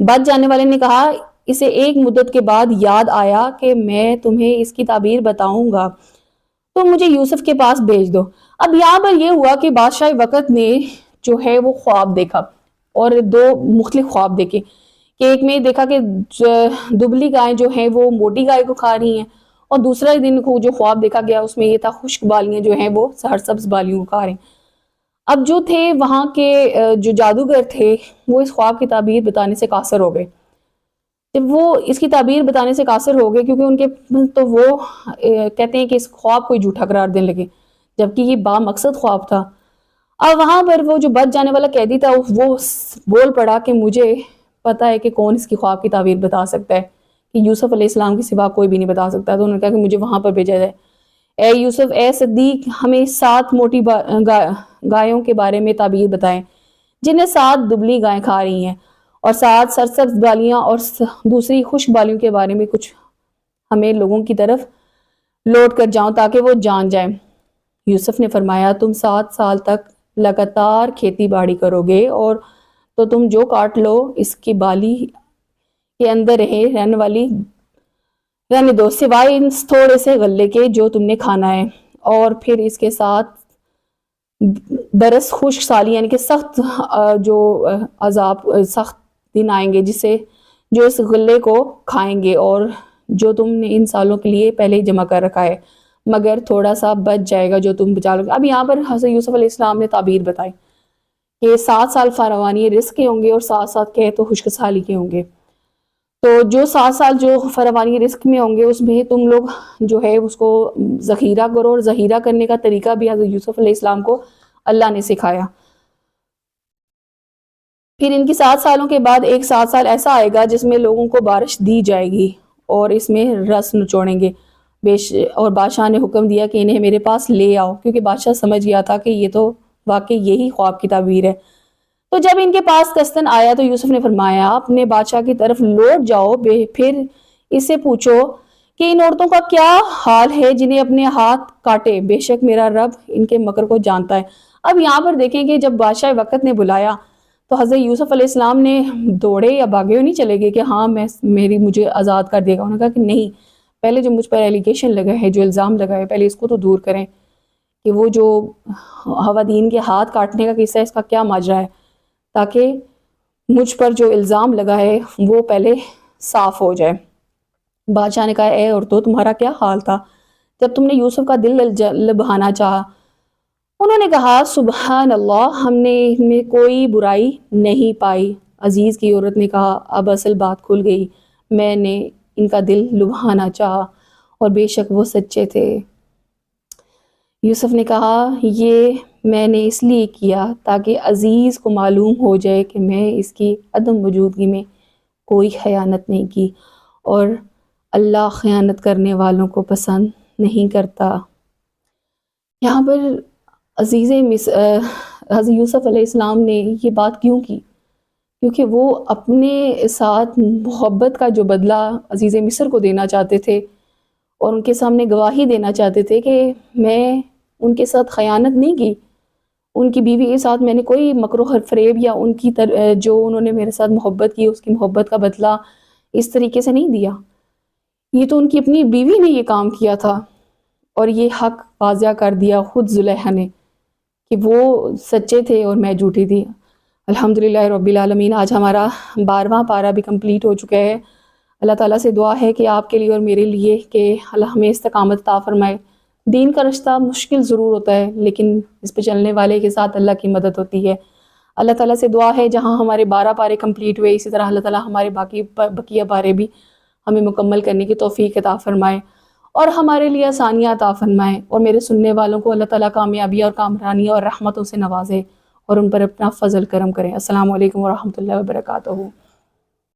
بچ جانے والے نے کہا اسے ایک مدت کے بعد یاد آیا کہ میں تمہیں اس کی تعبیر بتاؤں گا، تو مجھے یوسف کے پاس بھیج دو۔ اب یہاں پر یہ ہوا کہ بادشاہ وقت نے جو ہے وہ خواب دیکھا، اور 2 مختلف خواب دیکھے، کہ ایک میں دیکھا کہ دبلی گائیں جو ہیں وہ موٹی گائے کو کھا رہی ہیں، اور دوسرا دن کو جو خواب دیکھا گیا اس میں یہ تھا خشک بالیاں جو ہیں وہ سرسبز بالیوں کو کھا رہی ہیں۔ اب جو تھے وہاں کے جو جادوگر تھے وہ اس خواب کی تعبیر بتانے سے قاصر ہو گئے۔ جب وہ اس کی تعبیر بتانے سے قاصر ہو گئے کیونکہ ان کے تو وہ کہتے ہیں کہ اس خواب کو جھوٹا قرار دینے لگے، جبکہ یہ با مقصد خواب تھا۔ اب وہاں پر وہ جو بچ جانے والا قیدی تھا وہ بول پڑا کہ مجھے پتا ہے کہ کون اس کی خواب کی تعبیر بتا سکتا ہے، کہ یوسف علیہ السلام کے سوا کوئی بھی نہیں بتا سکتا۔ تو انہوں نے کہا کہ مجھے وہاں پر بھیجا جائے۔ اے یوسف، اے صدیق، ہمیں 7 موٹی گایوں کے بارے میں تعبیر بتائیں جنہیں 7 دبلی گائیں کھا رہی ہیں، اور 7 سرسبز بالیاں اور دوسری خشک بالیوں کے بارے میں کچھ ہمیں لوگوں کی طرف لوٹ کر جاؤں تاکہ وہ جان جائیں۔ یوسف نے فرمایا تم 7 سال تک لگاتار کھیتی باڑی کرو گے، اور تو تم جو کاٹ لو اس کی بالی کے اندر رہنے دو، سوائے ان تھوڑے سے غلے کے جو تم نے کھانا ہے، اور پھر اس کے ساتھ برس خشک سالی یعنی کہ سخت جو عذاب سخت دن آئیں گے جو اس غلے کو کھائیں گے، اور جو تم نے ان سالوں کے لیے پہلے ہی جمع کر رکھا ہے، مگر تھوڑا سا بچ جائے گا جو تم بچا لو گے۔ اب یہاں پر حضرت یوسف علیہ السلام نے تعبیر بتائی کہ 7 سال فراوانی رزق کے ہوں گے، اور 7 کہے تو خشک سالی کے ہوں گے۔ تو جو 7 سال جو فراوانی رزق میں ہوں گے اس میں تم لوگ جو ہے اس کو ذخیرہ کرو، اور ذخیرہ کرنے کا طریقہ بھی حضرت یوسف علیہ السلام کو اللہ نے سکھایا۔ پھر ان کی 7 سالوں کے بعد ایک 7 سال ایسا آئے گا جس میں لوگوں کو بارش دی جائے گی اور اس میں رس نچوڑیں گے، اور بادشاہ نے حکم دیا کہ انہیں میرے پاس لے آؤ، کیونکہ بادشاہ سمجھ گیا تھا کہ یہ تو واقعی یہی خواب کی تعبیر ہے۔ تو جب ان کے پاس کستن آیا تو یوسف نے فرمایا اپنے بادشاہ کی طرف لوٹ جاؤ، پھر اس سے پوچھو کہ ان عورتوں کا کیا حال ہے جنہیں اپنے ہاتھ کاٹے، بے شک میرا رب ان کے مکر کو جانتا ہے۔ اب یہاں پر دیکھیں کہ جب بادشاہ وقت نے بلایا تو حضرت یوسف علیہ السلام نے دوڑے یا بھاگے ہوئے نہیں چلے گئے کہ ہاں مجھے آزاد کر دے گا۔ انہوں نے کہا کہ نہیں، پہلے جو مجھ پر ایلیگیشن لگا ہے، جو الزام لگا ہے، پہلے اس کو تو دور کریں کہ وہ جو خواتین کے ہاتھ کاٹنے کا قصہ ہے اس کا کیا ماجرا ہے، تاکہ مجھ پر جو الزام لگا ہے وہ پہلے صاف ہو جائے۔ بادشاہ نے کہا اے عورتوں تمہارا کیا حال تھا جب تم نے یوسف کا دل لبھانا چاہا؟ انہوں نے کہا سبحان اللہ، ہم نے ان میں کوئی برائی نہیں پائی۔ عزیز کی عورت نے کہا اب اصل بات کھل گئی، میں نے ان کا دل لبھانا چاہا اور بے شک وہ سچے تھے۔ یوسف نے کہا یہ میں نے اس لیے کیا تاکہ عزیز کو معلوم ہو جائے کہ میں اس کی عدم موجودگی میں کوئی خیانت نہیں کی، اور اللہ خیانت کرنے والوں کو پسند نہیں کرتا۔ یہاں پر حضرت یوسف علیہ السلام نے یہ بات کیوں کی؟ کیونکہ وہ اپنے ساتھ محبت کا جو بدلہ عزیز مصر کو دینا چاہتے تھے، اور ان کے سامنے گواہی دینا چاہتے تھے کہ میں ان کے ساتھ خیانت نہیں کی، ان کی بیوی کے ساتھ میں نے کوئی مکر و فریب یا ان کی جو انہوں نے میرے ساتھ محبت کی اس کی محبت کا بدلہ اس طریقے سے نہیں دیا۔ یہ تو ان کی اپنی بیوی نے یہ کام کیا تھا، اور یہ حق واضح کر دیا خود زلیخا نے کہ وہ سچے تھے اور میں جھوٹی تھی۔ الحمدللہ رب العالمین، آج ہمارا 12واں پارہ بھی کمپلیٹ ہو چکا ہے۔ اللہ تعالیٰ سے دعا ہے کہ آپ کے لیے اور میرے لیے کہ اللہ ہمیں استقامت عطا فرمائے۔ دین کا رشتہ مشکل ضرور ہوتا ہے لیکن اس پہ چلنے والے کے ساتھ اللہ کی مدد ہوتی ہے۔ اللہ تعالیٰ سے دعا ہے جہاں ہمارے 12 پارے کمپلیٹ ہوئے، اسی طرح اللہ تعالیٰ ہمارے بقیہ پارے بھی ہمیں مکمل کرنے کی توفیق عطا فرمائے اور ہمارے لیے آسانیاں عطا فرمائے، اور میرے سننے والوں کو اللہ تعالیٰ کامیابی اور کامرانی اور رحمتوں سے نوازے اور ان پر اپنا فضل کرم کریں۔ السلام علیکم ورحمۃ اللہ وبرکاتہ۔